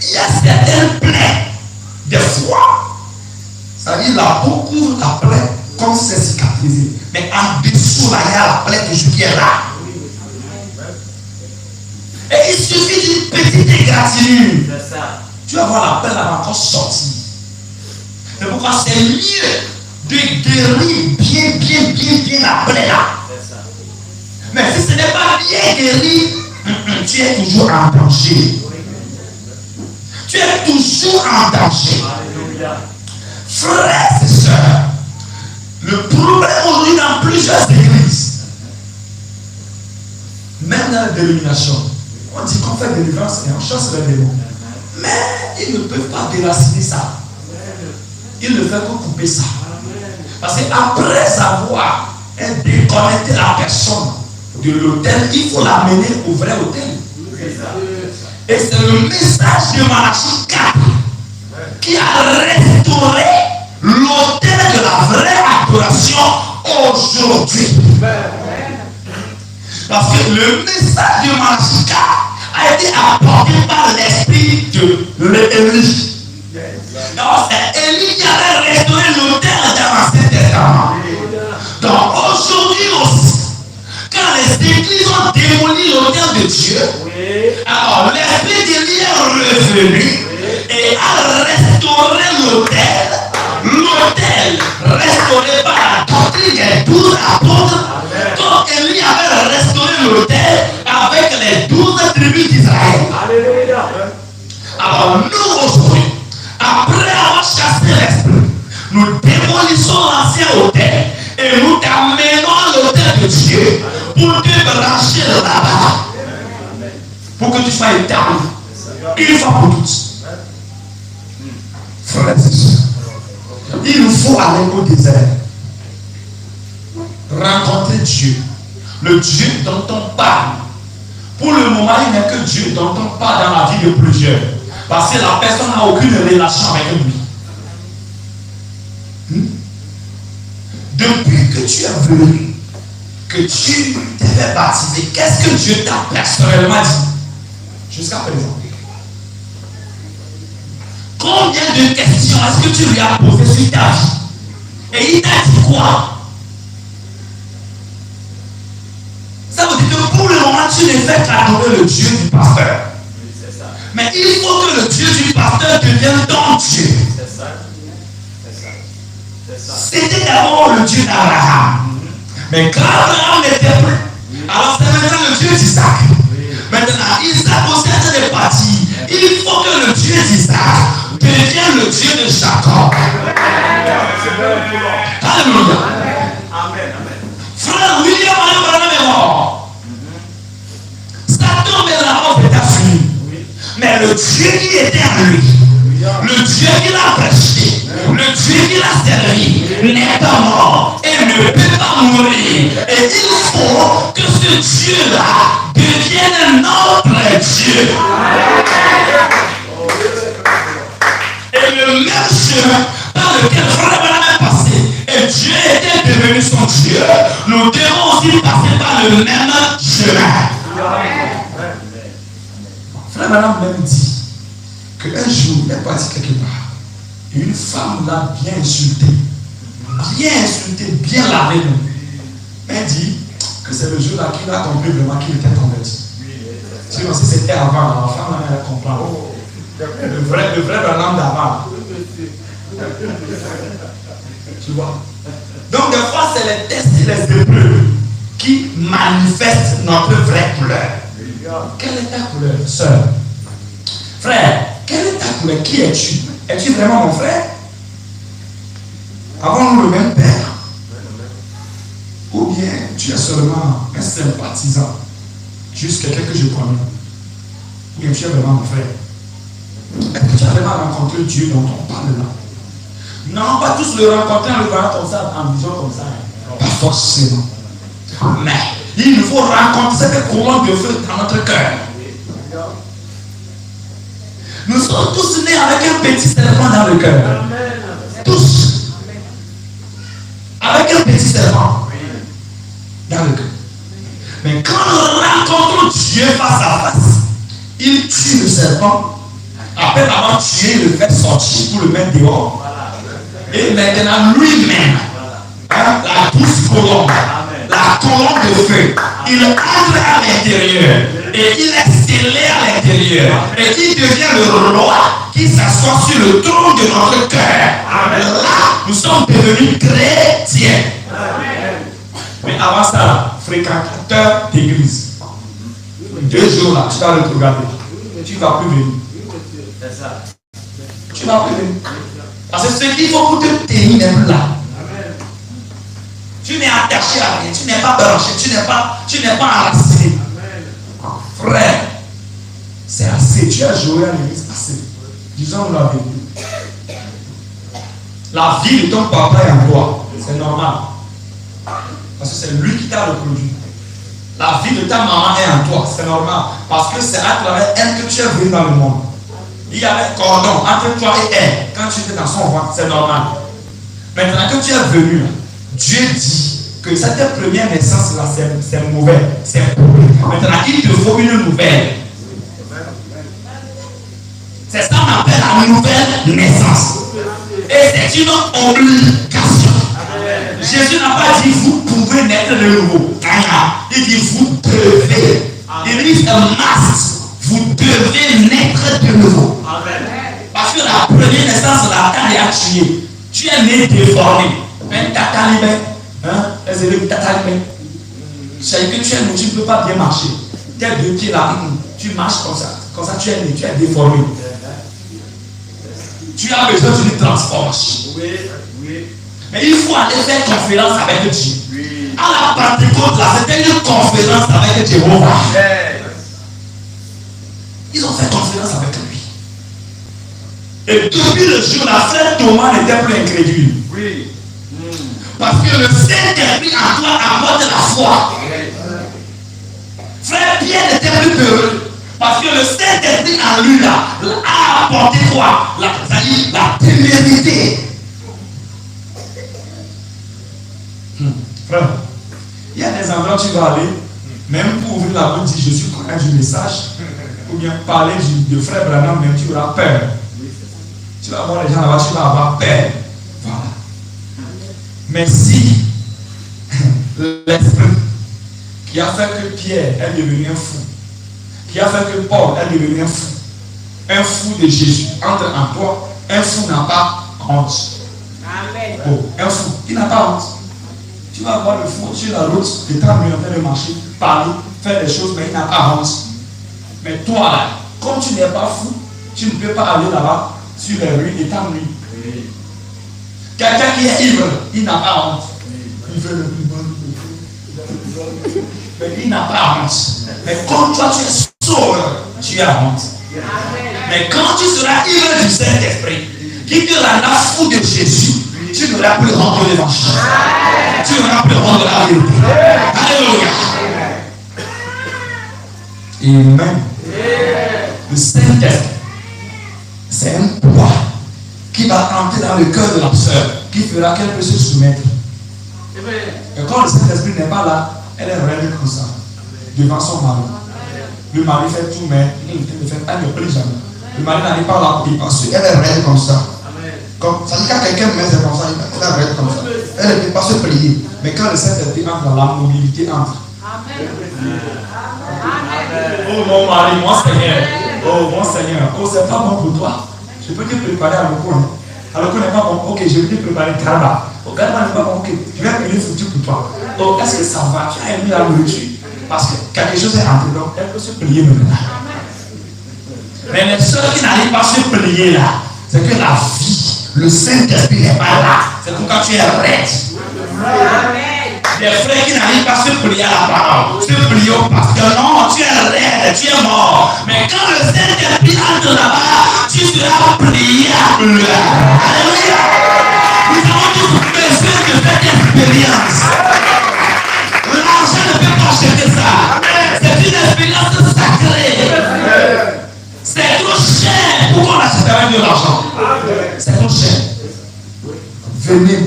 Il y a certaines plaies, des fois, c'est-à-dire la peau couvre la plaie comme si c'est cicatrisé. Mais en dessous, là, il y a la plaie toujours qui est là. Et il suffit d'une petite égratignure. Tu vas voir la plaie là encore sortir. C'est pourquoi c'est mieux de guérir bien la plaie là. Mais si ce n'est pas bien guéri, tu es toujours en danger. Tu es toujours en danger. Frères et sœurs, le problème aujourd'hui dans plusieurs églises, même dans la dénomination, on dit qu'on fait délivrance et on chasse les démons. Mais ils ne peuvent pas déraciner ça. Ils ne font que couper ça. Parce qu'après avoir déconnecté la personne de l'autel, il faut l'amener au vrai autel. Et c'est le message de Malachie 4 qui a restauré l'autel de la vraie adoration aujourd'hui. Parce que le message de Malachie 4 a été apporté par l'esprit de l'Élie. Donc c'est Élie qui avait restauré l'autel dans l'Ancien Testament. Donc aujourd'hui aussi, quand les églises ont démoli l'autel de Dieu, alors l'esprit d'Élie est revenu et a restauré l'autel restauré par la doctrine des 12 apôtres. Donc Élie avait restauré l'autel avec les 12 tribus d'Israël. Alors nous aujourd'hui, après avoir chassé l'esprit, nous démolissons l'ancien autel et nous t'amenons l'autel de Dieu pour te brancher là-bas. Pour que tu sois établi une fois pour toutes. Frères et sœurs, il nous faut aller au désert, rencontrer Dieu, le Dieu dont on parle. Pour le moment, il n'y a que Dieu dont on parle dans la vie de plusieurs. Parce que la personne n'a aucune relation avec lui. Depuis que tu es venu, que tu t'es fait baptiser, qu'est-ce que Dieu t'a personnellement dit jusqu'à présent? Combien de questions est-ce que tu lui as posées sur ta vie? Et il t'a dit quoi? Ça veut dire que pour le moment, tu ne fais qu'adorer le Dieu du pasteur. Mais il faut que le Dieu du pasteur devienne ton Dieu. C'était d'abord le Dieu d'Abraham. Mais quand Abraham n'était plus, alors c'est maintenant le Dieu d'Isaac. Maintenant, Isaac aussi est parti. Il faut que le Dieu d'Isaac devienne le Dieu de Jacob. Alléluia. Amen. Frère William Abraham est mort. Satan est là-haut est fini. Mais le Dieu qui était en lui, le Dieu qui l'a prêché, le Dieu qui l'a servi, n'est pas mort et ne peut pas mourir. Et il faut que ce Dieu-là devienne notre Dieu. Et le même chemin par lequel Frère Branham est passé, et Dieu était devenu son Dieu, nous devons aussi passer par le même chemin. Frère Branham même dit qu'un jour, il est parti quelque part. Et une femme l'a bien insulté, bien lavé. Elle dit que c'est le jour-là qu'il a compris vraiment qu'il était converti. Sinon, si c'était avant, la femme elle comprend. Le vrai Branham d'avant. Tu vois? Donc, des fois, c'est les tests et les épreuves qui manifestent notre vraie couleur. Quelle est ta couleur, sœur? Frère, quelle est ta couleur? Qui es-tu? Es-tu vraiment mon frère? Avons-nous le même père? Ou bien tu es seulement un sympathisant? Juste quelqu'un que je connais? Ou bien tu es vraiment mon frère? Est-ce que tu as vraiment rencontré Dieu dont on parle là? Non, pas tous le rencontrer en le voyant comme ça, en vision comme ça. Pas forcément. Mais il nous faut rencontrer cette colonne de feu dans notre cœur. Nous sommes tous nés avec un petit serpent dans le cœur. Tous. Avec un petit serpent dans le cœur. Mais quand nous rencontrons Dieu face à face, il tue le serpent. Après avoir tué, il le fait sortir pour le mettre dehors. Et maintenant, lui-même, la douce colombe, la colombe de feu, il entre à l'intérieur et il est scellé à l'intérieur et il devient le roi qui s'assoit sur le trône de notre cœur. Là, nous sommes devenus chrétiens. Mais avant ça, fréquentateur d'église. 2 jours là, tu vas le regarder. Tu ne vas plus venir. Tu ne vas plus venir. Parce que ce qu'il faut pour te tenir même là. Tu n'es attaché à rien, tu n'es pas branché, tu n'es pas enraciné. Frère, c'est assez. Tu as joué à l'église assez. Disons la vérité. La vie de ton papa est en toi. C'est normal. Parce que c'est lui qui t'a reproduit. La vie de ta maman est en toi. C'est normal. Parce que c'est à travers elle que tu es venu dans le monde. Il y avait un cordon entre toi et elle. Quand tu étais dans son ventre, c'est normal. Maintenant que tu es venu, Dieu dit que cette première naissance là, c'est mauvais. C'est pourri. Maintenant, il te faut une nouvelle. C'est ça qu'on appelle la nouvelle naissance. Et c'est une obligation. Jésus n'a pas dit vous pouvez naître de nouveau. Il dit vous devez. Il dit un masque. Vous devez naître de nouveau. Parce que la première naissance, la taille a tué. Tu es né déformé. Un tatalibé. Les élèves tatalibé. C'est que tu es né, tu ne peux pas bien marcher. Tes 2 pieds là, tu marches comme ça. Comme ça, tu es né, tu es déformé. Tu as besoin d'une transformation. Mais il faut aller faire conférence avec Dieu. À la Pentecôte, là, c'était une conférence avec Jéhovah. Ils ont fait conférence avec lui. Et depuis le jour, la frère Thomas n'était plus incrédule. Oui. Parce que le Saint-Esprit en toi apporte la foi. Frère Pierre n'était plus peureux. Parce que le Saint-Esprit en lui là, a apporté quoi? La témérité. Frère, il y a des endroits où tu vas aller, même pour ouvrir la bouche, dire je suis content du message. Ou bien parler de frère Branham, même tu auras peur. Tu vas voir les gens là-bas, tu vas avoir peur. Voilà. Mais si l'esprit qui a fait que Pierre est devenu un fou, qui a fait que Paul est devenu un fou de Jésus, entre en toi, un fou n'a pas honte. Amen. Oh, un fou, il n'a pas honte. Tu vas voir le fou sur la route, il est en train de marcher, parler, faire des choses, mais il n'a pas honte. Mais toi, là, comme tu n'es pas fou, tu ne peux pas aller là-bas sur les rues et t'ennuyer. Oui. Quelqu'un qui est ivre, il n'a pas honte. Il veut le plus bon. Mais il n'a pas honte. Mais comme toi, tu es sobre, tu as honte. Mais quand tu seras ivre du Saint-Esprit, qui te rendra fou de Jésus, tu n'auras plus honte de l'évangile. Tu n'auras plus honte de la vérité. Alléluia. Amen. Le Saint-Esprit, c'est un poids qui va entrer dans le cœur de la sœur, qui fera qu'elle peut se soumettre. Et quand le Saint-Esprit n'est pas là, elle est raide comme ça, devant son mari. Le mari fait tout, mais elle ne prie jamais. Le mari n'arrive pas à la prier parce qu'elle est raide comme ça. Comme, ça dit quand quelqu'un met c'est comme ça, elle est raide comme ça. Elle ne peut pas se prier. Mais quand le Saint-Esprit entre dans la mobilité entre. Oh mon mari, mon Seigneur. Oh mon Seigneur. Oh, c'est pas bon pour toi. Je peux te préparer à l'eau. Alors qu'on n'est pas bon. Ok, je vais te préparer Karaba. Oh, Karaba n'est pas bon. Ok, je vais prier foutu pour toi. Oh, est-ce que ça va? Tu as aimé la nourriture? Parce que quelque chose est entré, donc elle peut se plier maintenant. Mais les seuls qui n'arrivent pas à se plier là, c'est que la vie, le Saint-Esprit n'est pas là. C'est pourquoi tu es raide. Les frères qui n'arrivent pas à se plier à la parole, se plier au pasteur, non, tu es raide, tu es mort. Mais quand le Saint-Esprit entre là-bas, tu seras pliable. Alléluia. Nous avons tous besoin de cette expérience. L'argent ne peut pas acheter ça. C'est une expérience sacrée. C'est trop cher. Pourquoi on achèterait de l'argent? C'est trop cher. Venez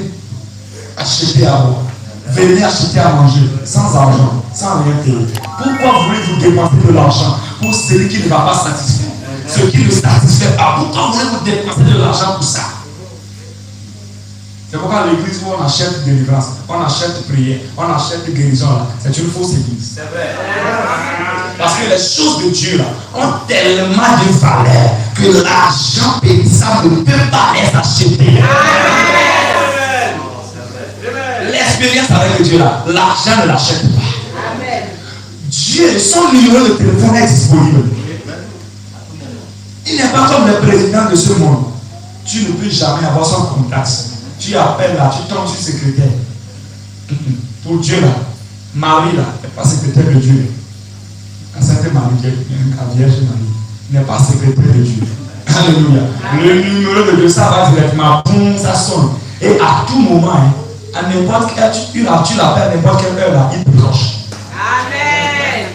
acheter à boire. Venez acheter à manger sans argent, sans rien payer. Pourquoi voulez-vous dépenser de l'argent pour celui qui ne va pas satisfaire? Ce qui ne satisfait pas. Pourquoi voulez-vous dépenser de l'argent pour ça? C'est pourquoi l'église où on achète délivrance, on achète prière, on achète guérison là, c'est une fausse église. C'est vrai. Parce que les choses de Dieu là ont tellement de valeur que l'argent périssable ne peut pas les acheter. L'expérience avec Dieu là, l'argent ne l'achète pas. Amen. Dieu, son numéro de téléphone est disponible. Il n'est pas comme le président de ce monde. Tu ne peux jamais avoir son contact. Tu appelles là, tu tombes sur secrétaire. Pour Dieu là, Marie là, n'est pas secrétaire de Dieu. La Sainte Marie, la Vierge Marie, n'est pas secrétaire de Dieu. Alléluia. Le numéro de Dieu, ça va directement, boum, ça sonne. Et à tout moment, à n'importe quelle heure, tu l'appelles à n'importe quelle heure là, il décroche. Amen.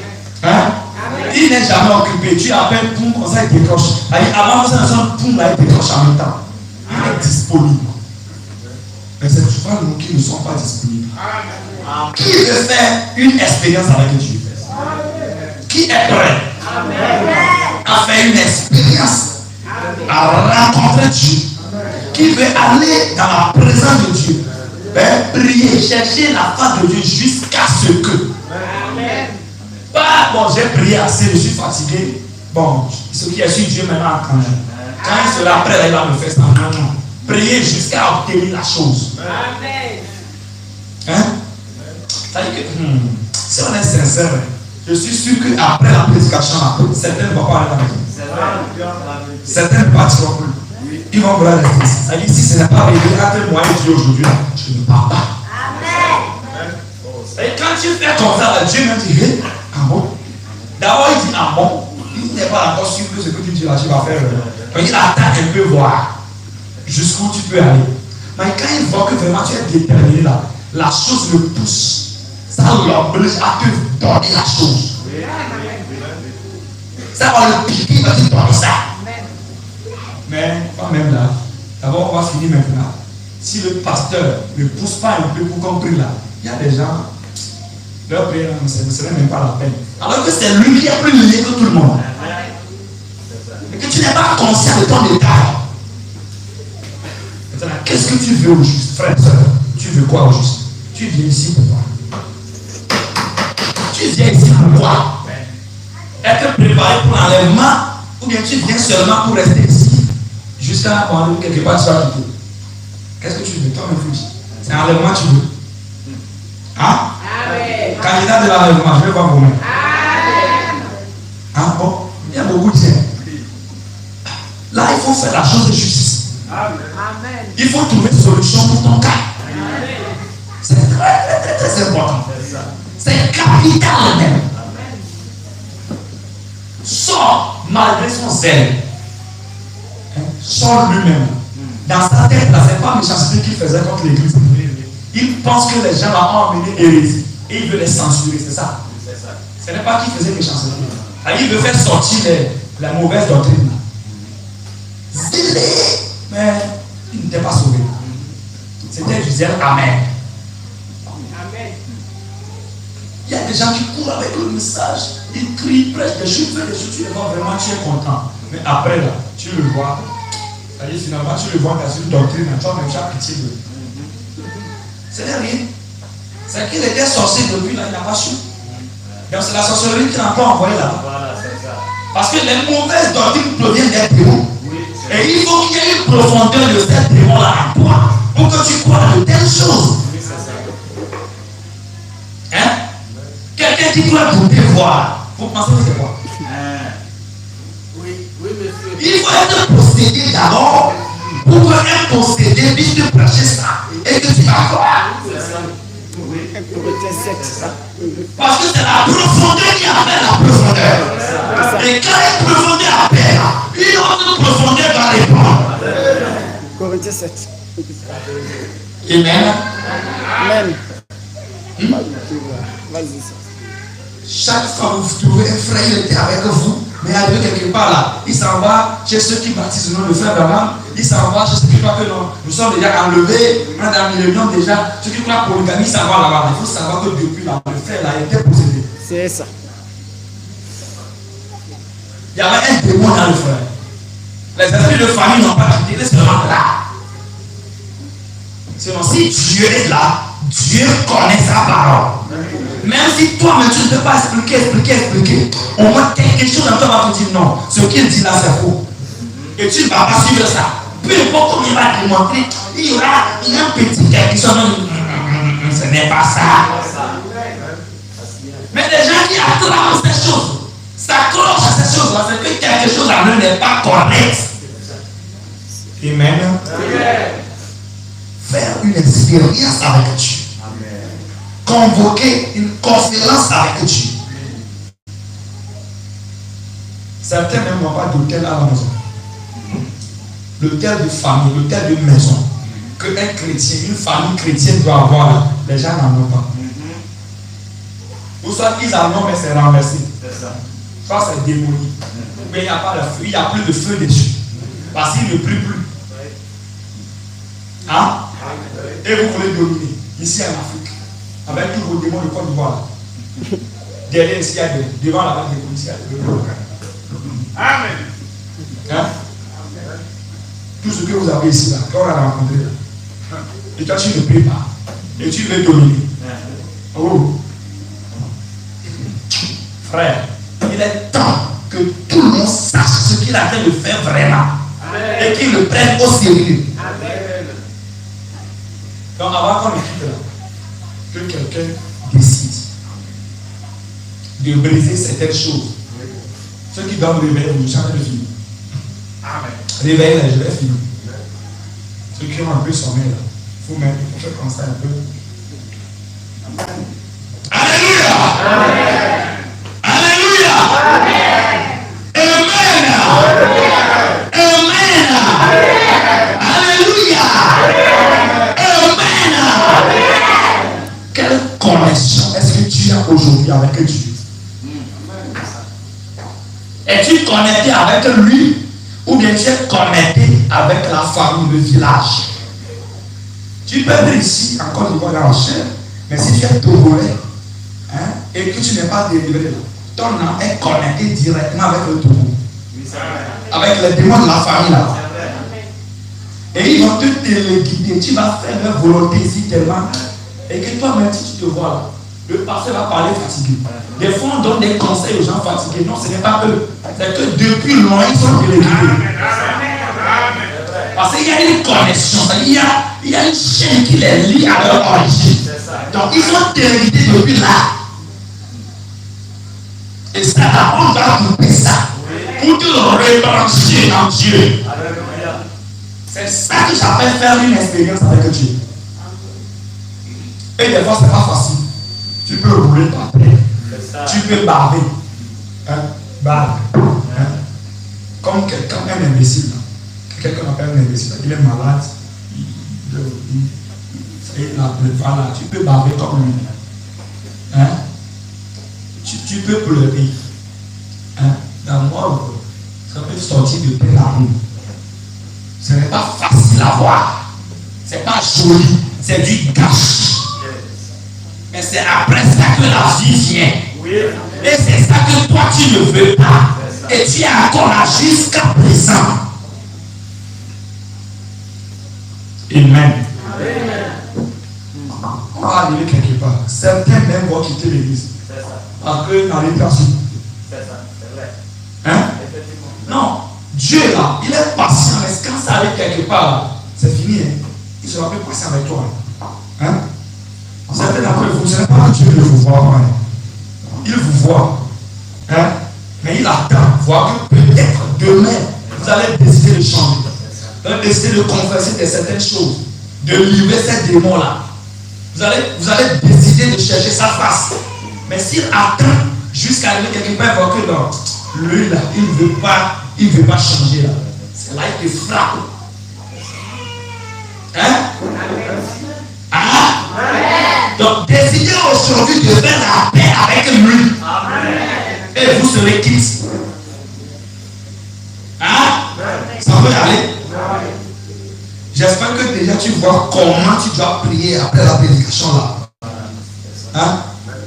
Hein? Amen. Il n'est jamais occupé. Tu appelles, boum, comme ça, il décroche. Avant que ça ne sonne, boum, là, il décroche en même temps. Il est disponible. Mais c'est souvent nous qui ne sommes pas disponibles. Amen. Qui veut faire une expérience avec Dieu? Amen. Qui est prêt à faire une expérience, à rencontrer Dieu? Qui veut aller dans la présence de Dieu? Prier, chercher la face de Dieu jusqu'à ce que. Amen. Pas bon, j'ai prié assez, je suis fatigué. Bon, ce qui est sur Dieu maintenant quand même. Quand il sera prêt, il va me faire ça. Non. Prier jusqu'à obtenir la chose. Amen. Hein? Ça veut dire que si on est sincère, je suis sûr qu'après la prédication, certains ne vont pas aller dans la maison. Certains ne partiront plus. Ils vont vouloir rester ici. Ça veut dire si ce n'est pas arrivé entre moi et Dieu aujourd'hui, je ne pars pas. Amen. Et quand tu fais comme ça, Dieu me dit, hé, ah bon? D'abord, il dit, ah bon? Il n'est pas encore sûr que ce que tu dis là, tu vas faire. Donc il attend un peu voir jusqu'où tu peux aller. Mais quand il voit que vraiment tu es déterminé là, la chose le pousse. Ça l'oblige à te donner la chose. Ça va le piquer, il va te donner ça. Mais pas même là. D'abord, on va finir maintenant. Si le pasteur ne pousse pas un peu pour comprendre là, il y a des gens, leur prière ne serait même pas la peine. Alors que c'est lui qui est plus lié que tout le monde. Et que tu n'es pas conscient de ton état. Maintenant, qu'est-ce que tu veux au juste, frère, soeur? Tu veux quoi au juste? Tu viens ici pour quoi? Tu viens ici pour quoi? Être préparé pour l'enlèvement, ou bien tu viens seulement pour rester ici jusqu'à quand quelque part tu vas quitter? Qu'est-ce que tu veux? Toi, me dis. C'est un enlèvement que tu veux. Hein? Amen. Candidat de l'enlèvement, je vais voir vos mains. Amen. Hein? Bon, il y a beaucoup de gens. Là, il faut faire la chose de justice. Amen. Il faut trouver une solution pour ton cas. Amen. C'est très important. C'est capital même. Sors malgré son zèle. Sors lui-même. Dans sa tête, là, c'est pas méchanceté qu'il faisait contre l'église. Il pense que les gens là ont amené hérésie et il veut les censurer, c'est ça. Ce n'est pas qu'il faisait méchanceté. Il veut faire sortir la mauvaise doctrine. Zélé, mais il n'était pas sauvé. C'était du zèle amen. Il y a des des gens qui courent avec le message, ils crient, prêchent des choses, font des choses, tu les vois vraiment, tu es content. Mais après là, tu le vois. C'est-à-dire finalement, tu le vois dans une doctrine, tu as pitié de lui. Ce n'est rien. C'est qu'il était sorcier depuis là, il n'a pas su. Donc c'est la sorcellerie qui n'a pas envoyé là-bas. Voilà, c'est ça. Parce que les mauvaises doctrines proviennent des démons. Oui, Et il faut qu'il y ait une profondeur de ces démons-là en toi pour que tu crois de telles choses. oui, c'est ça. Hein? Quelqu'un qui doit douter voir. Vous pensez que c'est quoi? Oui, oui, monsieur. Il faut être possédé d'abord pour qu'un possédé puisse te prêcher ça et que tu vas croire. C'est ça. Oui, c'est ça. Parce que c'est la profondeur qui appelle la profondeur. Et quand une profondeur appelle, une autre profondeur va répondre. Corinthiens 7. Amen. Amen. Hmm? Vas-y. Chaque fois que vous trouvez un frère, il était avec vous, mais il arrive quelque part là, il s'en va chez ceux qui baptisent le nom de frère Branham, il s'en va chez ceux qui croient que non, nous sommes déjà enlevés, dans le millénium déjà, ceux qui croient pour polygamie, il s'en va là-bas. Il faut savoir que depuis là, le frère là était possédé. C'est ça. Il y avait un démon dans le frère. Les esprits de famille n'ont pas quitté, ils sont seulement là. Sinon, si Dieu est là, Dieu connaît sa parole. Même si toi-même tu ne peux pas expliquer, au moins quelque chose dans toi va te dire non, ce qu'il dit là c'est faux. Et tu ne vas pas suivre ça. Peu importe comment il va démontrer, il y aura un petit quelque chose. Ce n'est pas ça. Mais des gens qui attrapent ces choses, s'accrochent à ces choses-là, c'est que quelque chose en eux n'est pas correct. Amen. Faire une expérience avec Dieu. Convoquer une conférence avec Dieu. Certains même n'ont pas d'hôtel à la maison. L'hôtel de famille, l'hôtel de maison que un chrétien, une famille chrétienne doit avoir là, les gens n'en ont pas. Ou soit qu'ils en ont mais c'est renversé. Soit c'est démoli. Mais il n'y a pas de feu, il n'y a plus de feu dessus. Parce qu'il ne prie plus. Hein? Et vous voulez dominer ici en Afrique. Avec tous vos démons de Côte d'Ivoire. Derrière ici, il y a devant la base des policiers. Amen. Hein? Tout ce que vous avez ici, là, quand on l'a rencontré, là. Et toi, tu ne pries pas. Et tu veux dominer. Oh. Frère, il est temps que tout le monde sache ce qu'il a fait de faire vraiment. Amen. Et qu'il le prenne au sérieux. Amen. Donc, avant qu'on quitte là, que quelqu'un décide de briser certaines choses. Ceux qui doivent réveiller, vous jamais de finir. Amen. Réveillez, je vais finir. Ceux qui ont un peu sommeil là, il faut même faire comme ça un peu. Alléluia! Amen. Alléluia! Amen. Amen. Alléluia! Quelle connexion est-ce que tu as aujourd'hui avec Dieu? Es-tu connecté avec lui ou bien tu es connecté avec la famille, le village? Tu peux être ici en Côte d'Ivoire dans la chair, mais si tu es togolais et que tu n'es pas délivré, ton âme est connecté directement avec le Togo, avec les démons de la famille là. Et ils vont te téléguider, tu vas faire leur volonté ici tellement. Et que toi-même, si tu te vois là, le pasteur va parler fatigué. Des fois, on donne des conseils aux gens fatigués. Non, ce n'est pas eux. C'est que depuis loin, ils sont téléguidés. Parce qu'il y a une connexion. Il y a une chaîne qui les lie à leur origine. Donc, ils sont téléguidés depuis là. Et ça, on va couper ça. Pour te rebrancher en Dieu. C'est ça que j'appelle faire une expérience avec Dieu. Et des fois, c'est pas facile. Tu peux rouler par terre. Tu peux baver. Comme quelqu'un, un imbécile. Quelqu'un appelle un imbécile. Il est malade. Voilà, tu peux baver comme lui. Tu peux pleurer. Dans moi, ça peut sortir de tes larmes. Ce n'est pas facile à voir. C'est pas joli. C'est du gâchis. Mais c'est après ça que la vie vient. Oui. Et c'est ça que toi tu ne veux pas. Et tu es encore là jusqu'à présent. Amen. On va arriver quelque part. Certains même vont quitter l'église. C'est ça. Après, n'arrive pas ici. C'est ça. C'est vrai. Hein? Effectivement. Non. Dieu là, il est patient. Mais quand ça arrive quelque part, c'est fini. Hein? Il sera plus patient avec toi. Hein? Certains d'entre vous, ce n'est pas que Dieu ne vous voit pas. Hein? Il vous voit. Hein? Mais il attend. Voir que peut-être demain, vous allez décider de changer. Vous allez décider de confesser de certaines choses. De livrer ces démons-là. Vous allez décider de chercher sa face. Mais s'il attend jusqu'à arriver quelque part, il voit que non, lui là, il ne veut pas changer là. C'est là qu'il te frappe. Hein? Ah? Donc décidez aujourd'hui de faire la paix avec lui. Et vous serez quitte. Hein? Ça peut aller? J'espère que déjà tu vois comment tu dois prier après la prédication là. Hein?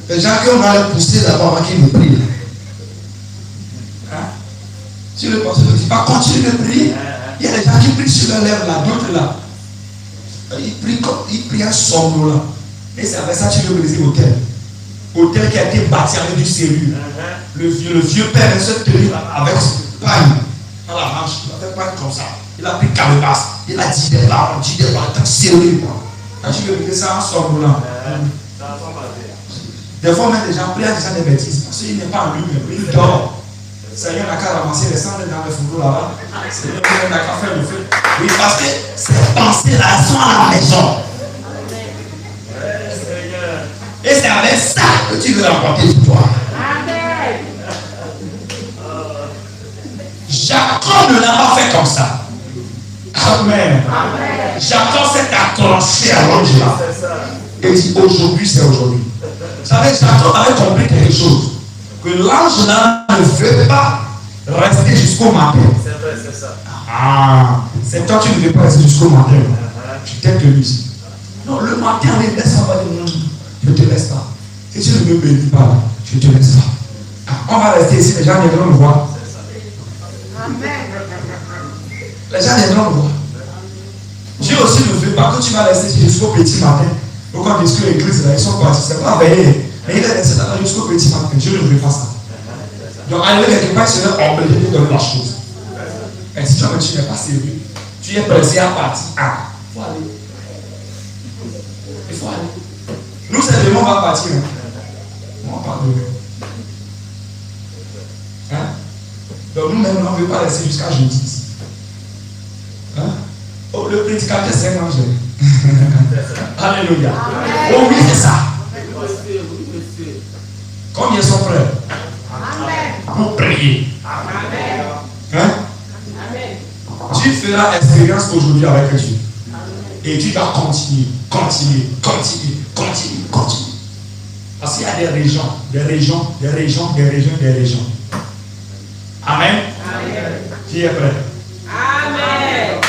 Les gens qui ont allé pousser d'abord avant qu'ils me prient. Hein? Si le pasteur ne dit pas continue de prier, il y a des gens qui prient sur leurs lèvres là, d'autres là. Ils prient un sombre là. Et c'est avec ça que tu veux briser l'autel. L'autel qui a été bâti avec du sérieux. Le vieux père se tenait avec pagne dans la manche. Il a fait pagne comme ça. Il a pris calebasse. Il a dit des paroles, tant sérieux. Quand tu veux briser ça en sombre là. Des fois même les gens prient en disant des bêtises. Parce qu'il n'est pas en lui-même. Il dort. Seigneur n'a qu'à ramasser les cendres dans le fourneau là-bas. Seigneur n'a qu'à faire le feu. Oui, parce que ces pensées-là sont à la maison. Et c'est avec ça que tu veux remporter l'histoire. Jacob ne l'a pas fait comme ça. Amen. Jacob s'est accroché à l'ange là. Et dit aujourd'hui, c'est aujourd'hui. Vous savez, Jacob avait compris quelque chose. Que l'ange là ne veut pas rester jusqu'au matin. C'est vrai, c'est ça. Ah, c'est toi qui ne veux pas rester jusqu'au matin. Tu t'es tenu ici. Non, le matin, allez, laisse-moi pas de monde. Je ne te laisse pas. Si tu ne me bénis pas, je ne te laisse pas. Ah, on va rester ici, les gens viendront me voir. Les gens viendront me voir. Dieu aussi ne veut pas que tu vas rester jusqu'au petit matin. Donc on discute l'église, là, ils sont partis. C'est pas veillé. Mais il est resté là jusqu'au petit matin. Dieu ne veut pas ça. Donc arrivé quelque part, il serait obligé de donner la chose. Et si tu n'es pas sérieux, tu es pressé à partir. Ah, il faut aller. Il faut aller. Nous, c'est demain, on va partir. Hein? On part demain. Hein? Donc nous-mêmes, on ne veut pas rester jusqu'à jeudi. Hein? Oh, le prédicateur, c'est un ange. Alléluia. Oh oui, c'est ça. Combien sont prêts? Pour prier. Hein? Tu feras expérience aujourd'hui avec Dieu. Et tu dois continuer. Parce qu'il y a des régions. Amen. Qui est prêt? Amen.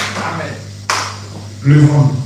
Levons-nous.